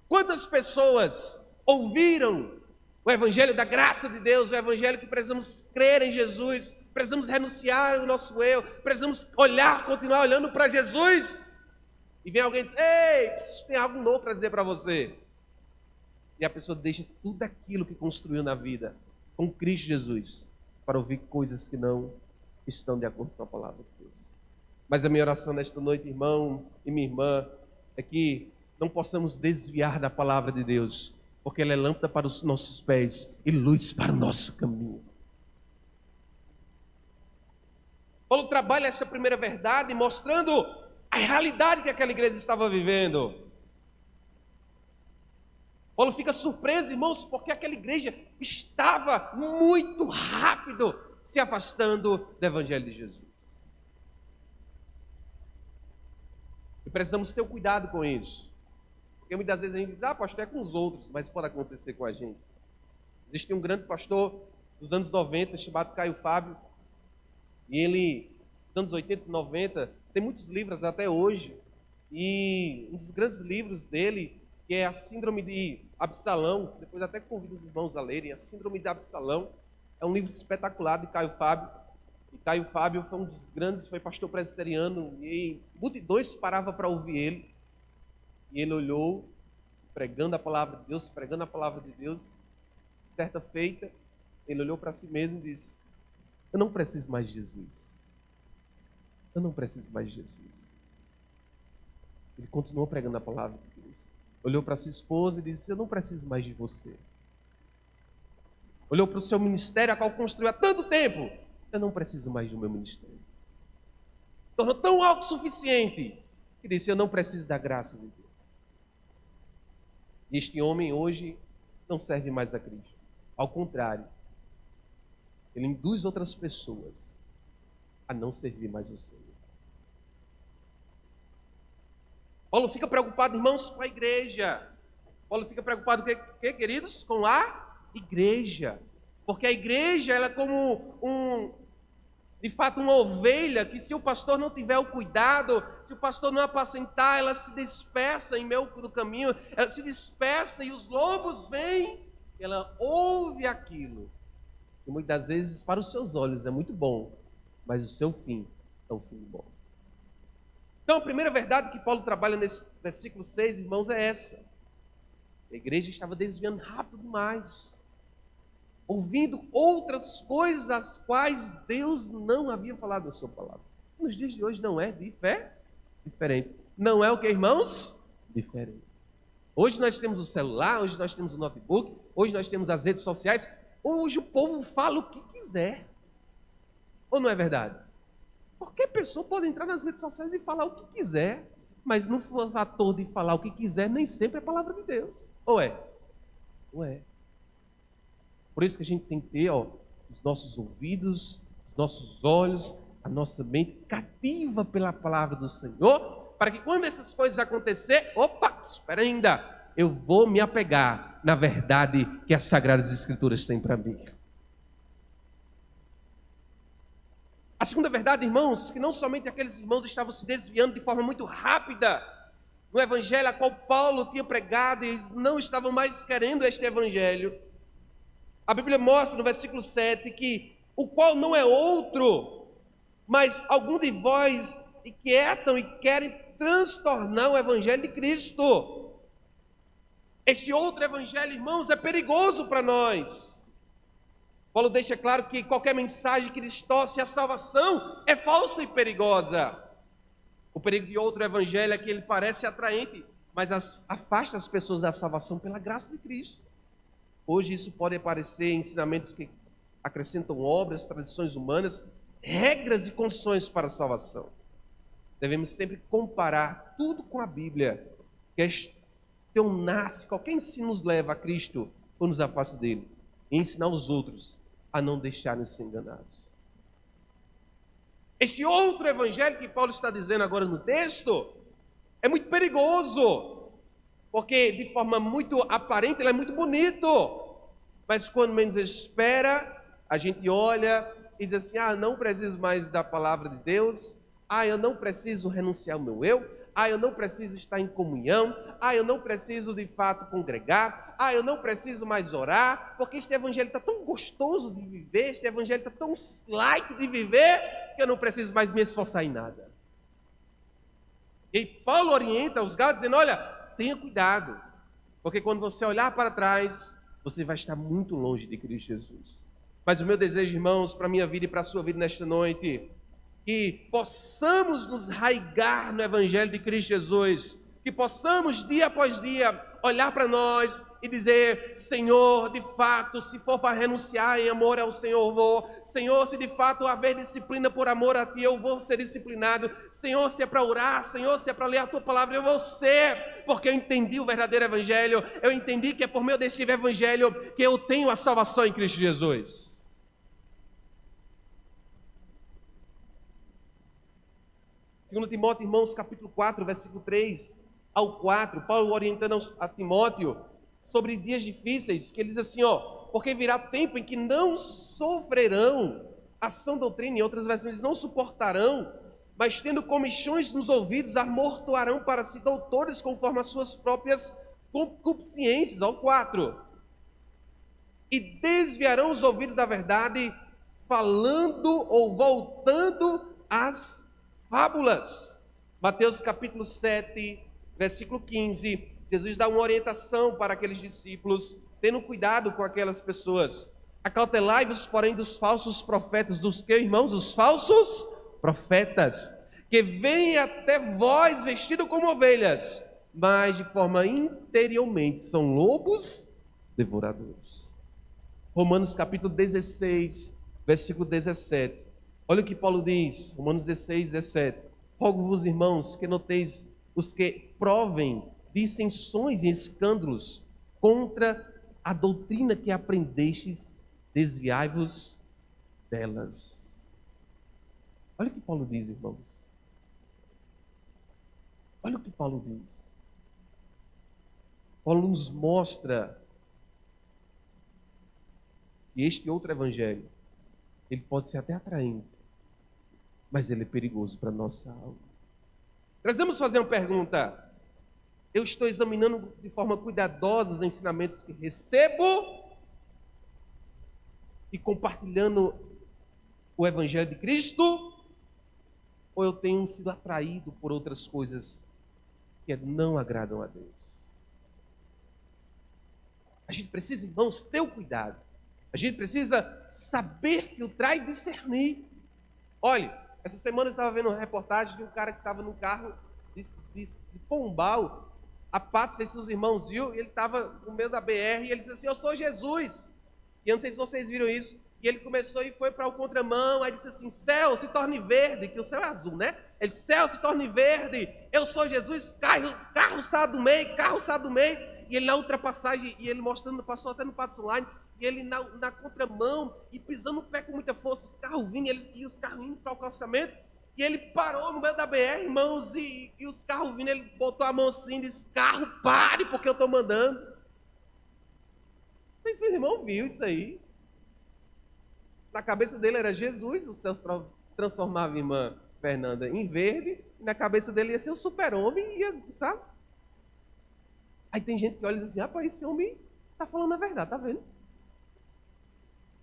Quantas pessoas ouviram o evangelho da graça de Deus, o evangelho que precisamos crer em Jesus, precisamos renunciar ao nosso eu, precisamos olhar, continuar olhando para Jesus, e vem alguém e diz, ei, tem algo novo para dizer para você. E a pessoa deixa tudo aquilo que construiu na vida com Cristo Jesus para ouvir coisas que não estão de acordo com a palavra de Deus. Mas a minha oração nesta noite, irmão e minha irmã, é que não possamos desviar da palavra de Deus, porque ela é lâmpada para os nossos pés e luz para o nosso caminho. Paulo trabalha essa primeira verdade mostrando a realidade que aquela igreja estava vivendo. Paulo fica surpreso, irmãos, porque aquela igreja estava muito rápido se afastando do evangelho de Jesus. E precisamos ter cuidado com isso. Porque muitas vezes a gente diz, pastor, é com os outros, mas pode acontecer com a gente. Existe um grande pastor dos anos 90, chamado Caio Fábio, e ele, nos anos 80 e 90, tem muitos livros até hoje, e um dos grandes livros dele, que é a Síndrome de Absalão, depois até convido os irmãos a lerem, a Síndrome de Absalão, é um livro espetacular de Caio Fábio, e Caio Fábio foi um dos grandes, foi pastor presbiteriano, e multidões paravam para ouvir ele, e ele olhou, pregando a palavra de Deus, certa feita, ele olhou para si mesmo e disse, eu não preciso mais de Jesus. Eu não preciso mais de Jesus. Ele continuou pregando a palavra de Deus. Olhou para sua esposa e disse, eu não preciso mais de você. Olhou para o seu ministério, a qual construiu há tanto tempo. Eu não preciso mais do meu ministério. Tornou tão autossuficiente que disse, eu não preciso da graça de Deus. E este homem hoje não serve mais a Cristo. Ao contrário, ele induz outras pessoas a não servir mais o Senhor. Paulo fica preocupado, irmãos, com a igreja. Paulo fica preocupado com o que, queridos? Com a igreja. Porque a igreja, ela é como de fato, uma ovelha que, se o pastor não tiver o cuidado, se o pastor não apacentar, ela se dispersa em meio do caminho, ela se dispersa e os lobos vêm, ela ouve aquilo. E muitas vezes, para os seus olhos, é muito bom, mas o seu fim é um fim bom. Então, a primeira verdade que Paulo trabalha nesse versículo 6, irmãos, é essa. A igreja estava desviando rápido demais, ouvindo outras coisas as quais Deus não havia falado na sua palavra. Nos dias de hoje não é diferente. Não é o que, irmãos? Diferente. Hoje nós temos o celular, hoje nós temos o notebook, hoje nós temos as redes sociais. Hoje o povo fala o que quiser. Ou não é verdade? Qualquer pessoa pode entrar nas redes sociais e falar o que quiser, mas no fator de falar o que quiser, nem sempre é a palavra de Deus. Ou é? Ou é? Por isso que a gente tem que ter os nossos ouvidos, os nossos olhos, a nossa mente cativa pela palavra do Senhor, para que quando essas coisas acontecerem, espera ainda, eu vou me apegar na verdade que as Sagradas Escrituras têm para mim. A segunda verdade, irmãos, que não somente aqueles irmãos estavam se desviando de forma muito rápida no evangelho a qual Paulo tinha pregado e eles não estavam mais querendo este evangelho. A Bíblia mostra no versículo 7 que o qual não é outro, mas algum de vós inquietam e querem transtornar o evangelho de Cristo. Este outro evangelho, irmãos, é perigoso para nós. Paulo deixa claro que qualquer mensagem que distorce a salvação é falsa e perigosa. O perigo de outro evangelho é que ele parece atraente, mas afasta as pessoas da salvação pela graça de Cristo. Hoje isso pode aparecer em ensinamentos que acrescentam obras, tradições humanas, regras e condições para a salvação. Devemos sempre comparar tudo com a Bíblia. Questionar-se, qualquer ensino nos leva a Cristo ou nos afasta dele. E ensinar os outros a não deixarem-se enganados. Este outro evangelho que Paulo está dizendo agora no texto é muito perigoso, porque de forma muito aparente ele é muito bonito, mas quando menos espera, a gente olha e diz assim, não preciso mais da palavra de Deus, eu não preciso renunciar ao meu eu, eu não preciso estar em comunhão, eu não preciso de fato congregar, eu não preciso mais orar, porque este evangelho está tão gostoso de viver, este evangelho está tão light de viver, que eu não preciso mais me esforçar em nada. E Paulo orienta os Gálatas dizendo, olha, tenha cuidado, porque quando você olhar para trás, você vai estar muito longe de Cristo Jesus. Mas o meu desejo, irmãos, para a minha vida e para a sua vida nesta noite, que possamos nos arraigar no Evangelho de Cristo Jesus, que possamos dia após dia olhar para nós e dizer, Senhor, de fato, se for para renunciar em amor ao Senhor, vou. Senhor, se de fato haver disciplina por amor a Ti, eu vou ser disciplinado. Senhor, se é para orar, Senhor, se é para ler a Tua palavra, eu vou ser, porque eu entendi o verdadeiro Evangelho, eu entendi que é por meio deste Evangelho que eu tenho a salvação em Cristo Jesus. 2 Timóteo, irmãos, capítulo 4, versículo 3 ao 4, Paulo orientando a Timóteo sobre dias difíceis, que ele diz assim, porque virá tempo em que não sofrerão a sã doutrina, em outras versões, não suportarão, mas tendo comichões nos ouvidos, amortoarão para si doutores conforme as suas próprias concupiscências, ao 4, e desviarão os ouvidos da verdade, falando ou voltando às fábulas. Mateus capítulo 7, versículo 15, Jesus dá uma orientação para aqueles discípulos, tendo cuidado com aquelas pessoas. Acautelai-vos, porém, dos falsos profetas, dos que, irmãos? Os falsos profetas, que vêm até vós vestidos como ovelhas, mas de forma interiormente são lobos devoradores. Romanos capítulo 16, versículo 17. Olha o que Paulo diz, Romanos 16, 17. Rogo-vos, irmãos, que noteis os que provem dissensões e escândalos contra a doutrina que aprendestes, desviai-vos delas. Olha o que Paulo diz, irmãos. Olha o que Paulo diz. Paulo nos mostra que este outro evangelho, ele pode ser até atraente, mas ele é perigoso para a nossa alma. Nós vamos fazer uma pergunta. Eu estou examinando de forma cuidadosa os ensinamentos que recebo e compartilhando o evangelho de Cristo, ou eu tenho sido atraído por outras coisas que não agradam a Deus? A gente precisa, irmãos, ter o cuidado. A gente precisa saber filtrar e discernir. Olha, essa semana eu estava vendo uma reportagem de um cara que estava num carro de Pombal. A Paty, não sei se os irmãos viram, e ele estava no meio da BR e ele disse assim: eu sou Jesus. E eu não sei se vocês viram isso. E ele começou e foi para o contramão, aí disse assim: céu, se torne verde, que o céu é azul, né? Ele disse: céu, se torne verde, eu sou Jesus, carro sai do meio, carro sai do meio. E ele na ultrapassagem, e ele mostrando, passou até no Patos Online, e ele na contramão, e pisando o pé com muita força, os carros vindo, e os carros indo para o calçamento, e ele parou no meio da BR, irmãos, e os carros vindo, ele botou a mão assim, e disse: carro, pare, porque eu estou mandando. Não sei se o irmão viu isso aí. Na cabeça dele era Jesus, o céu transformava a irmã Fernanda em verde, e na cabeça dele ia ser um super-homem, sabe? Aí tem gente que olha e diz assim: rapaz, esse homem está falando a verdade, tá vendo?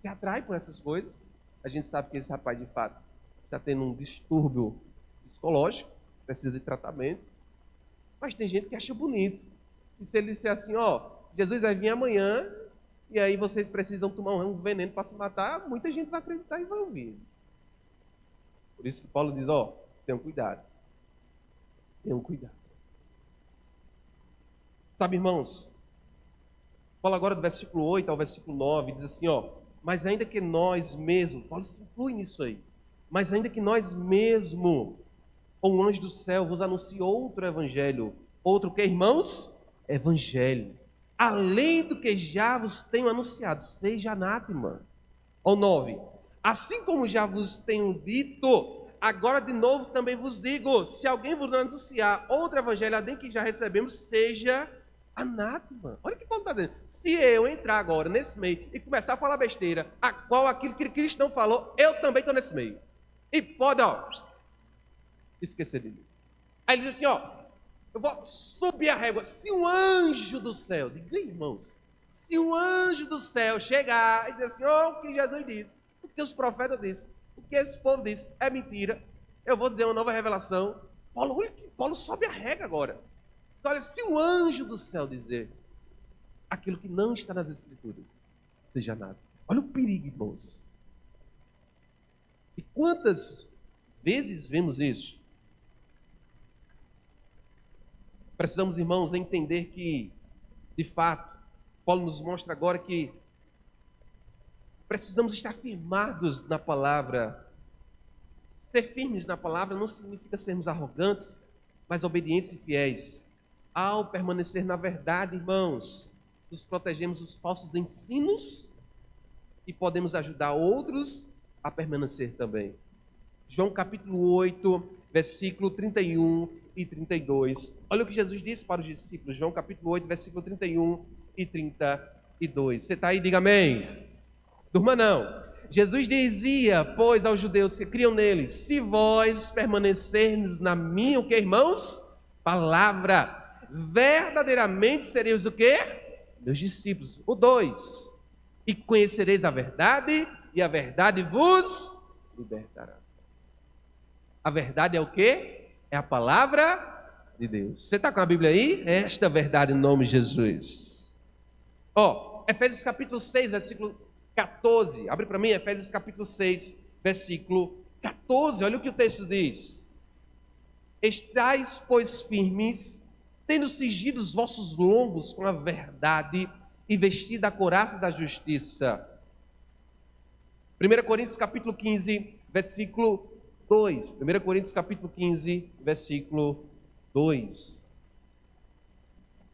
Se atrai por essas coisas. A gente sabe que esse rapaz, de fato, está tendo um distúrbio psicológico, precisa de tratamento. Mas tem gente que acha bonito. E se ele disser assim: ó, Jesus vai vir amanhã, e aí vocês precisam tomar um veneno para se matar, muita gente vai acreditar e vai ouvir. Por isso que Paulo diz: ó, tenham cuidado. Tenham cuidado. Sabe, irmãos, Paulo agora do versículo 8 ao versículo 9 diz assim, ó: mas ainda que nós mesmos, Paulo se inclui nisso aí, mas ainda que nós mesmos, ou um anjo do céu vos anuncie outro evangelho, outro que, irmãos? Evangelho, além do que já vos tenho anunciado, seja anátema. Ao 9, assim como já vos tenho dito, agora de novo também vos digo, se alguém vos anunciar outro evangelho além que já recebemos, seja anátema. Olha o que Paulo está dizendo. Se eu entrar agora nesse meio e começar a falar besteira, a qual aquilo que Cristo não falou, eu também estou nesse meio. E pode, ó, esquecer de mim. Aí ele diz assim, ó: eu vou subir a régua. Se um anjo do céu, diga, irmãos, se um anjo do céu chegar e dizer assim: ó, o que Jesus disse, o que os profetas disseram, o que esse povo disse é mentira, eu vou dizer uma nova revelação. Paulo, olha que Paulo sobe a régua agora. Olha, se um anjo do céu dizer aquilo que não está nas Escrituras, seja nada. Olha o perigo, irmãos. E quantas vezes vemos isso? Precisamos, irmãos, entender que, de fato, Paulo nos mostra agora que precisamos estar firmados na palavra. Ser firmes na palavra não significa sermos arrogantes, mas obedientes e fiéis. Ao permanecer na verdade, irmãos, nos protegemos dos falsos ensinos e podemos ajudar outros a permanecer também. João capítulo 8, versículo 31 e 32. Olha o que Jesus disse para os discípulos. João capítulo 8, versículo 31 e 32. Você está aí? Diga amém. Durma não. Jesus dizia, pois, aos judeus que criam nele: se vós permanecerdes na minha, o que, irmãos? Palavra, verdadeiramente sereis o quê? Meus discípulos. O 2. E conhecereis a verdade, e a verdade vos libertará. A verdade é o quê? É a palavra de Deus. Você está com a Bíblia aí? Esta verdade em nome de Jesus. Ó, Efésios capítulo 6, versículo 14. Abre para mim, Efésios capítulo 6, versículo 14. Olha o que o texto diz. Estais, pois, firmes, tendo cingido os vossos lombos com a verdade e vestido a couraça da justiça, 1 Coríntios capítulo 15, versículo 2. 1 Coríntios capítulo 15, versículo 2.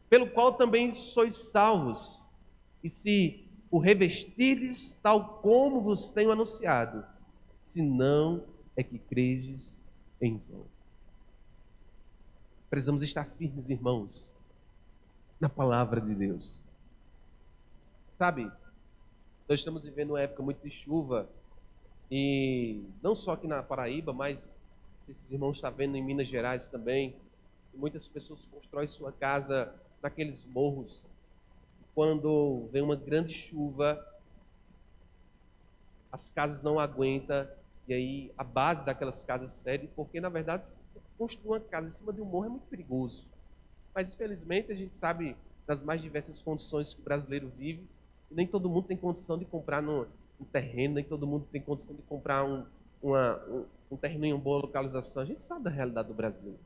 Pelo qual também sois salvos, e se o revestirdes, tal como vos tenho anunciado, se não é que credes em vão. Precisamos estar firmes, irmãos, na palavra de Deus. Sabe, nós estamos vivendo uma época muito de chuva, e não só aqui na Paraíba, mas esses irmãos estão vendo em Minas Gerais também. Muitas pessoas constroem sua casa naqueles morros. Quando vem uma grande chuva, as casas não aguentam, e aí a base daquelas casas cede, porque na verdade construir uma casa em cima de um morro é muito perigoso. Mas infelizmente a gente sabe das mais diversas condições que o brasileiro vive, e nem todo mundo tem condição de comprar um terreno, nem todo mundo tem condição de comprar um terreno em uma boa localização. A gente sabe da realidade do brasileiro.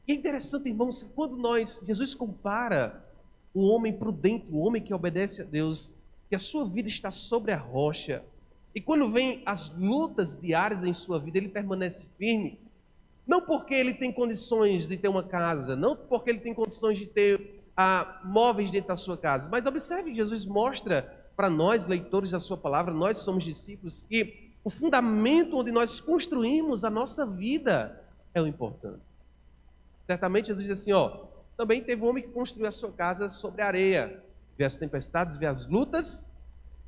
E é interessante, irmãos, que quando Jesus compara o homem prudente, o homem que obedece a Deus, que a sua vida está sobre a rocha, e quando vem as lutas diárias em sua vida, ele permanece firme, não porque ele tem condições de ter uma casa, não porque ele tem condições de ter móveis dentro da sua casa, mas observe, Jesus mostra para nós, leitores da sua palavra, nós somos discípulos, que o fundamento onde nós construímos a nossa vida é o importante. Certamente Jesus diz assim, também teve um homem que construiu a sua casa sobre a areia, vê as tempestades, vê as lutas,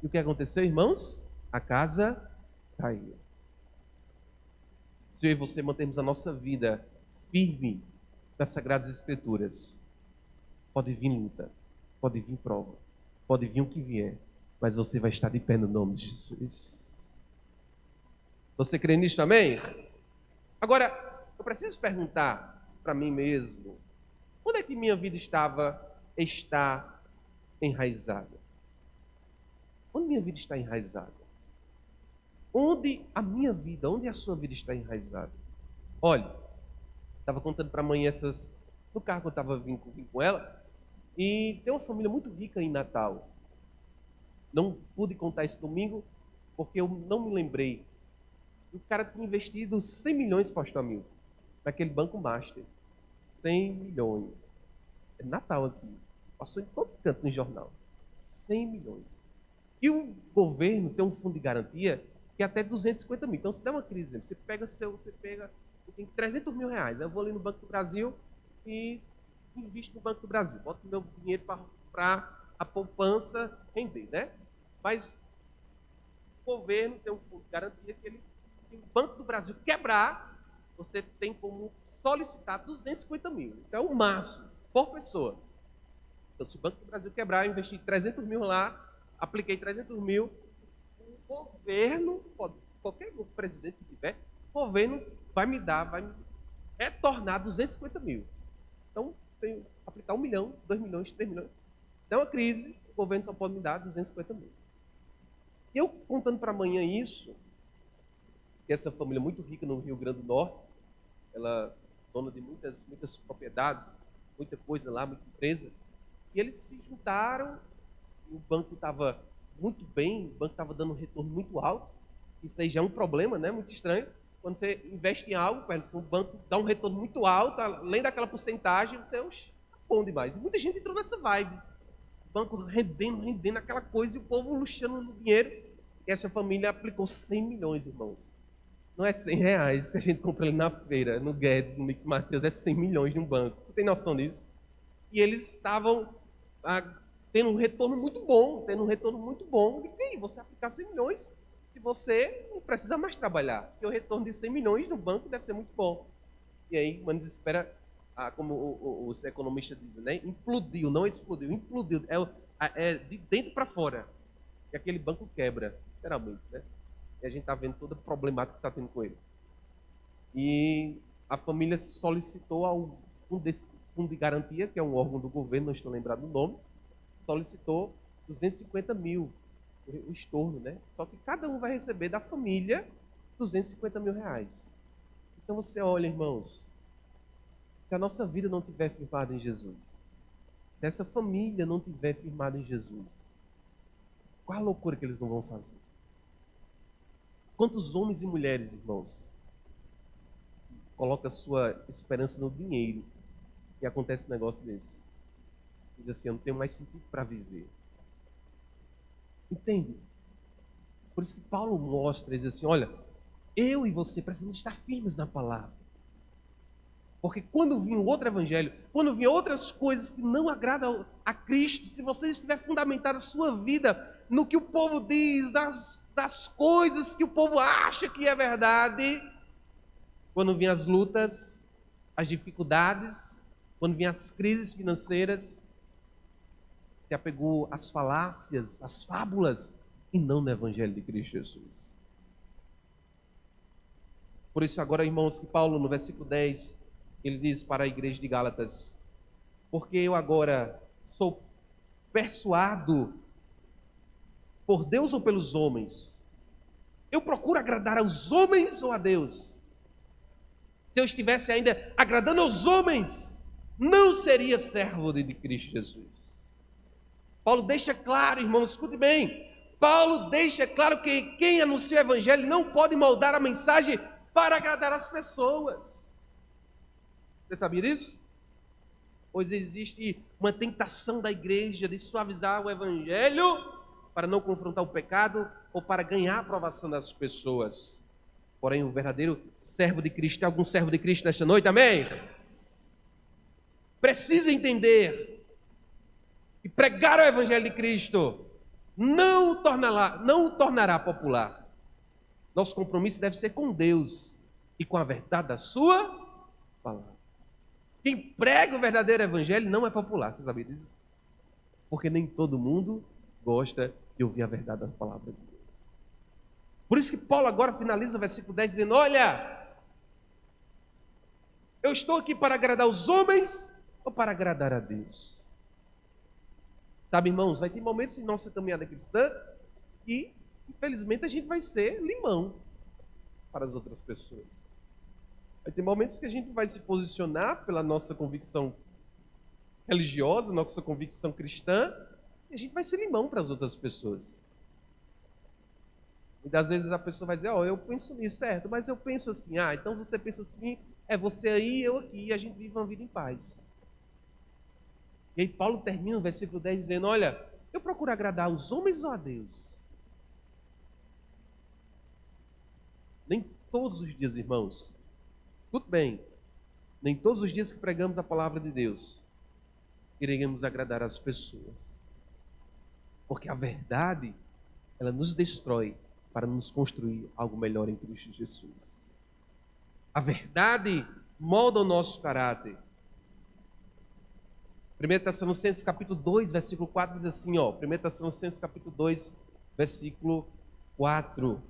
e o que aconteceu, irmãos? A casa caiu. Se eu e você mantermos a nossa vida firme nas Sagradas Escrituras, pode vir luta, pode vir prova, pode vir o que vier, mas você vai estar de pé no nome de Jesus. Você crê nisso, amém? Agora, eu preciso perguntar para mim mesmo, onde é que minha vida está enraizada? Onde minha vida está enraizada? Onde a sua vida está enraizada? Olha, estava contando para a mãe no carro que eu estava vindo com ela, e tem uma família muito rica em Natal. Não pude contar isso domingo, porque eu não me lembrei. O cara tinha investido 100 milhões, pastor Hamilton, naquele Banco Master. 100 milhões. É Natal aqui. Passou em todo canto no jornal. 100 milhões. E o governo tem um fundo de garantia que é até 250 mil. Então, se der uma crise, você pega, eu tenho 300 mil reais. Eu vou ali no Banco do Brasil e invisto no Banco do Brasil. Boto meu dinheiro para a poupança render, né? Mas o governo tem um fundo de garantia que se o Banco do Brasil quebrar, você tem como solicitar 250 mil. Então, o máximo por pessoa. Então, se o Banco do Brasil quebrar, eu investi 300 mil lá, apliquei 300 mil, o governo, qualquer presidente que tiver, o governo vai me retornar 250 mil. Então, tenho que aplicar 1 milhão, 2 milhões, 3 milhões. Dá uma crise, o governo só pode me dar 250 mil. Eu contando para amanhã isso, que essa família muito rica no Rio Grande do Norte, ela dona de muitas propriedades, muita coisa lá, muita empresa, e eles se juntaram, o banco estava muito bem, o banco estava dando um retorno muito alto, isso aí já é um problema, né? Muito estranho. Quando você investe em algo, se o banco dá um retorno muito alto, além daquela porcentagem, você é bom demais. E muita gente entrou nessa vibe, o banco rendendo aquela coisa, e o povo luxando no dinheiro, e essa família aplicou 100 milhões, irmãos. Não é 100 reais que a gente compra ali na feira, no Guedes, no Mix Mateus, é 100 milhões de um banco. Tu tem noção disso? E eles estavam tendo um retorno muito bom, E aí, você aplicar 100 milhões e você não precisa mais trabalhar, porque o retorno de 100 milhões no banco deve ser muito bom. E aí, mano, espera, como os economistas dizem, né? Implodiu, não explodiu, implodiu. É de dentro para fora. E aquele banco quebra, literalmente, né? E a gente está vendo toda a problemática que está tendo com ele. E a família solicitou ao fundo de garantia, que é um órgão do governo, não estou lembrado do nome, solicitou 250 mil, o estorno, né? Só que cada um vai receber da família 250 mil reais. Então você olha, irmãos, se a nossa vida não estiver firmada em Jesus, se essa família não estiver firmada em Jesus, Qual a loucura que eles não vão fazer? Quantos homens e mulheres, irmãos, colocam a sua esperança no dinheiro e acontece um negócio desse? Diz assim, eu não tenho mais sentido para viver. Entende? Por isso que Paulo mostra, diz assim, olha, eu e você precisamos estar firmes na palavra. Porque quando vir outro evangelho, quando vir outras coisas que não agradam a Cristo, se você estiver fundamentado a sua vida no que o povo diz, das coisas que o povo acha que é verdade, quando vir as lutas, as dificuldades, quando vir as crises financeiras, se apegou às falácias, às fábulas, e não no evangelho de Cristo Jesus. Por isso agora, irmãos, que Paulo, no versículo 10, ele diz para a igreja de Gálatas, porque eu agora sou persuado por Deus ou pelos homens? Eu procuro agradar aos homens ou a Deus? Se eu estivesse ainda agradando aos homens, não seria servo de Cristo Jesus. Paulo deixa claro, irmãos, escute bem, Paulo deixa claro que quem anuncia o evangelho não pode moldar a mensagem para agradar as pessoas. Você sabia disso? Pois existe uma tentação da igreja de suavizar o evangelho para não confrontar o pecado ou para ganhar a aprovação das pessoas. Porém, o verdadeiro servo de Cristo, tem algum servo de Cristo nesta noite? Amém? Precisa entender que pregar o evangelho de Cristo não o tornará popular. Nosso compromisso deve ser com Deus e com a verdade da sua palavra. Quem prega o verdadeiro evangelho não é popular, você sabia disso? Porque nem todo mundo gosta de ouvir a verdade da palavra de Deus. Por isso que Paulo agora finaliza o versículo 10 dizendo, olha, eu estou aqui para agradar os homens ou para agradar a Deus? Sabe, irmãos, vai ter momentos em nossa caminhada cristã que, infelizmente, a gente vai ser limão para as outras pessoas. Vai ter momentos que a gente vai se posicionar pela nossa convicção religiosa, nossa convicção cristã, e a gente vai ser limão para as outras pessoas. E às vezes a pessoa vai dizer, eu penso nisso, certo, mas eu penso assim, então você pensa assim, é você aí, eu aqui, e a gente vive uma vida em paz. E aí Paulo termina o versículo 10 dizendo, olha, eu procuro agradar aos homens ou a Deus? Nem todos os dias, irmãos, escute bem, nem todos os dias que pregamos a palavra de Deus, iremos agradar as pessoas. Porque a verdade, ela nos destrói para nos construir algo melhor em Cristo Jesus. A verdade molda o nosso caráter. 1 Tessalonicenses capítulo 2, versículo 4 diz assim, 1 Tessalonicenses capítulo 2, versículo 4.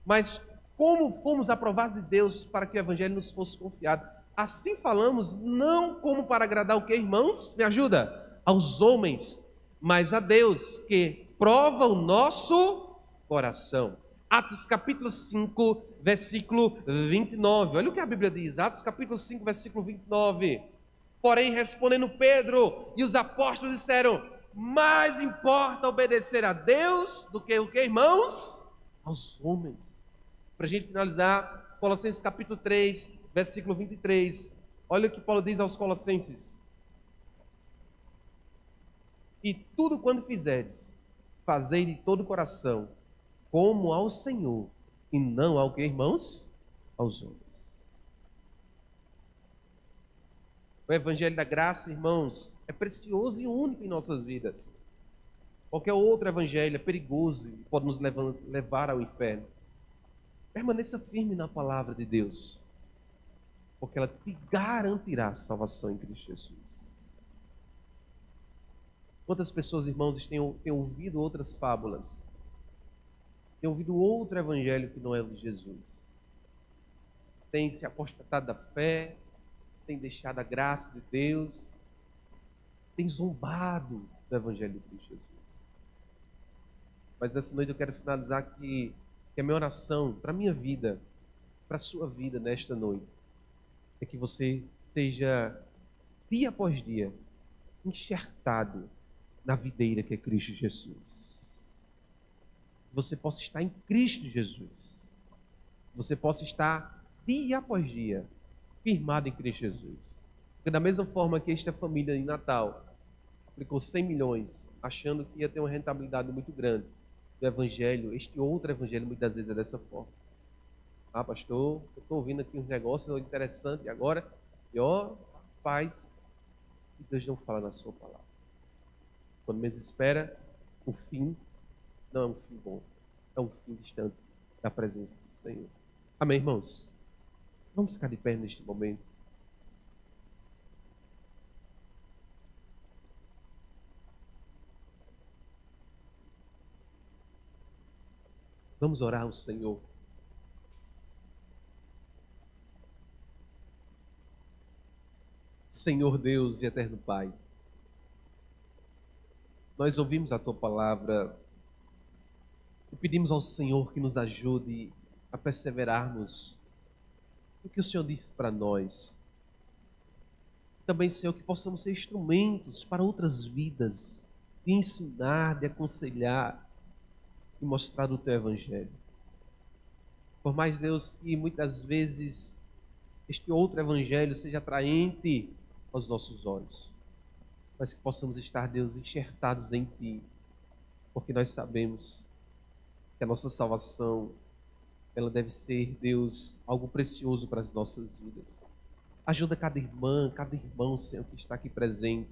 Mas como fomos aprovados de Deus para que o evangelho nos fosse confiado? Assim falamos, não como para agradar o que, irmãos? Me ajuda? Aos homens, mas a Deus, que prova o nosso coração. Atos capítulo 5, versículo 29. Olha o que a Bíblia diz. Atos capítulo 5, versículo 29. Porém, respondendo Pedro e os apóstolos disseram, mais importa obedecer a Deus do que o que, irmãos? Aos homens. Para a gente finalizar, Colossenses capítulo 3, versículo 23. Olha o que Paulo diz aos Colossenses. E tudo quando fizerdes, fazei de todo o coração, como ao Senhor, e não ao que, irmãos? Aos homens. O evangelho da graça, irmãos, é precioso e único em nossas vidas. Qualquer outro evangelho é perigoso e pode nos levar ao inferno. Permaneça firme na palavra de Deus, porque ela te garantirá salvação em Cristo Jesus. Quantas pessoas, irmãos, têm ouvido outras fábulas? Têm ouvido outro evangelho que não é o de Jesus? Têm se apostatado da fé, têm deixado a graça de Deus, têm zombado do evangelho de Cristo Jesus. Mas nessa noite eu quero finalizar que a minha oração para a minha vida, para a sua vida nesta noite, é que você seja, dia após dia, enxertado na videira que é Cristo Jesus. Você possa estar em Cristo Jesus. Você possa estar dia após dia firmado em Cristo Jesus. Porque da mesma forma que esta família em Natal aplicou 100 milhões, achando que ia ter uma rentabilidade muito grande do evangelho, este outro evangelho muitas vezes é dessa forma. Ah, pastor, eu estou ouvindo aqui uns negócios interessantes agora, e ó, paz, e Deus não fala na sua palavra. Quando menos espera, o fim não é um fim bom, é um fim distante da presença do Senhor. Amém, irmãos? Vamos ficar de pé neste momento. Vamos orar ao Senhor. Senhor Deus e eterno Pai, nós ouvimos a Tua palavra e pedimos ao Senhor que nos ajude a perseverarmos no que o Senhor disse para nós. Também, Senhor, que possamos ser instrumentos para outras vidas, de ensinar, de aconselhar e mostrar o Teu Evangelho. Por mais, Deus, que muitas vezes este outro Evangelho seja atraente aos nossos olhos, mas que possamos estar, Deus, enxertados em Ti, porque nós sabemos que a nossa salvação, ela deve ser, Deus, algo precioso para as nossas vidas. Ajuda cada irmã, cada irmão, Senhor, que está aqui presente,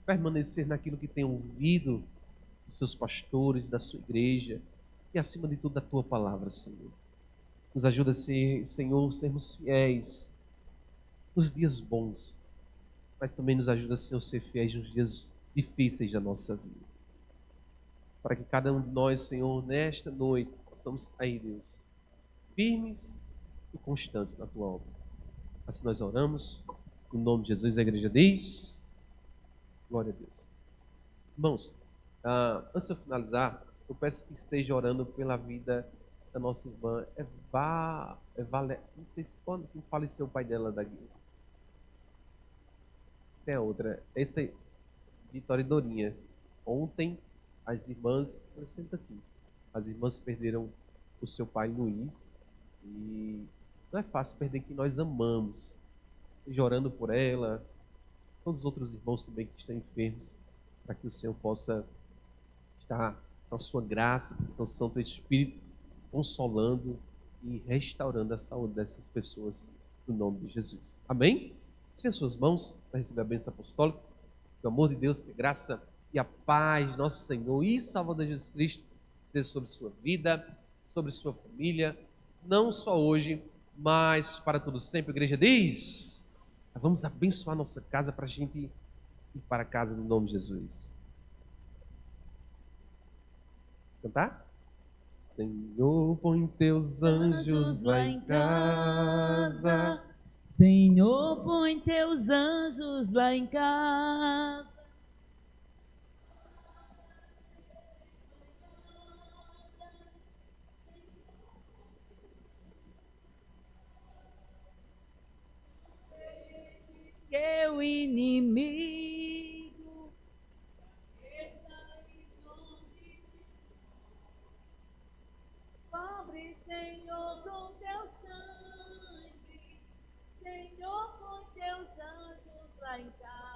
a permanecer naquilo que tem ouvido dos seus pastores, da sua igreja e, acima de tudo, da Tua palavra, Senhor. Nos ajuda a ser, Senhor, sermos fiéis nos dias bons, mas também nos ajuda, Senhor, a ser fiéis nos dias difíceis da nossa vida. Para que cada um de nós, Senhor, nesta noite, possamos sair, Deus, firmes e constantes na Tua obra. Assim nós oramos, no nome de Jesus, a igreja diz, glória a Deus. Irmãos, antes de eu finalizar, eu peço que esteja orando pela vida da nossa irmã não sei se quando que faleceu o pai dela da guia. Tem a outra, essa aí, Vitória e Dorinhas. Ontem, as irmãs, senta aqui, as irmãs perderam o seu pai Luiz, e não é fácil perder quem nós amamos. Seja orando por ela, todos os outros irmãos também que estão enfermos, para que o Senhor possa estar com a sua graça, com o seu Santo Espírito, consolando e restaurando a saúde dessas pessoas, no nome de Jesus. Amém? Tire as suas mãos para receber a bênção apostólica. Que o amor de Deus, que a graça e a paz de nosso Senhor e Salvador Jesus Cristo esteja sobre sua vida, sobre sua família, não só hoje, mas para todo sempre. A igreja diz: vamos abençoar nossa casa para a gente ir para casa no nome de Jesus. Cantar? Senhor, põe teus anjos lá em casa. Senhor, põe teus anjos lá em casa. Que o inimigo cobre, Senhor, com teu sangue. Senhor, põe teus anjos lá em casa.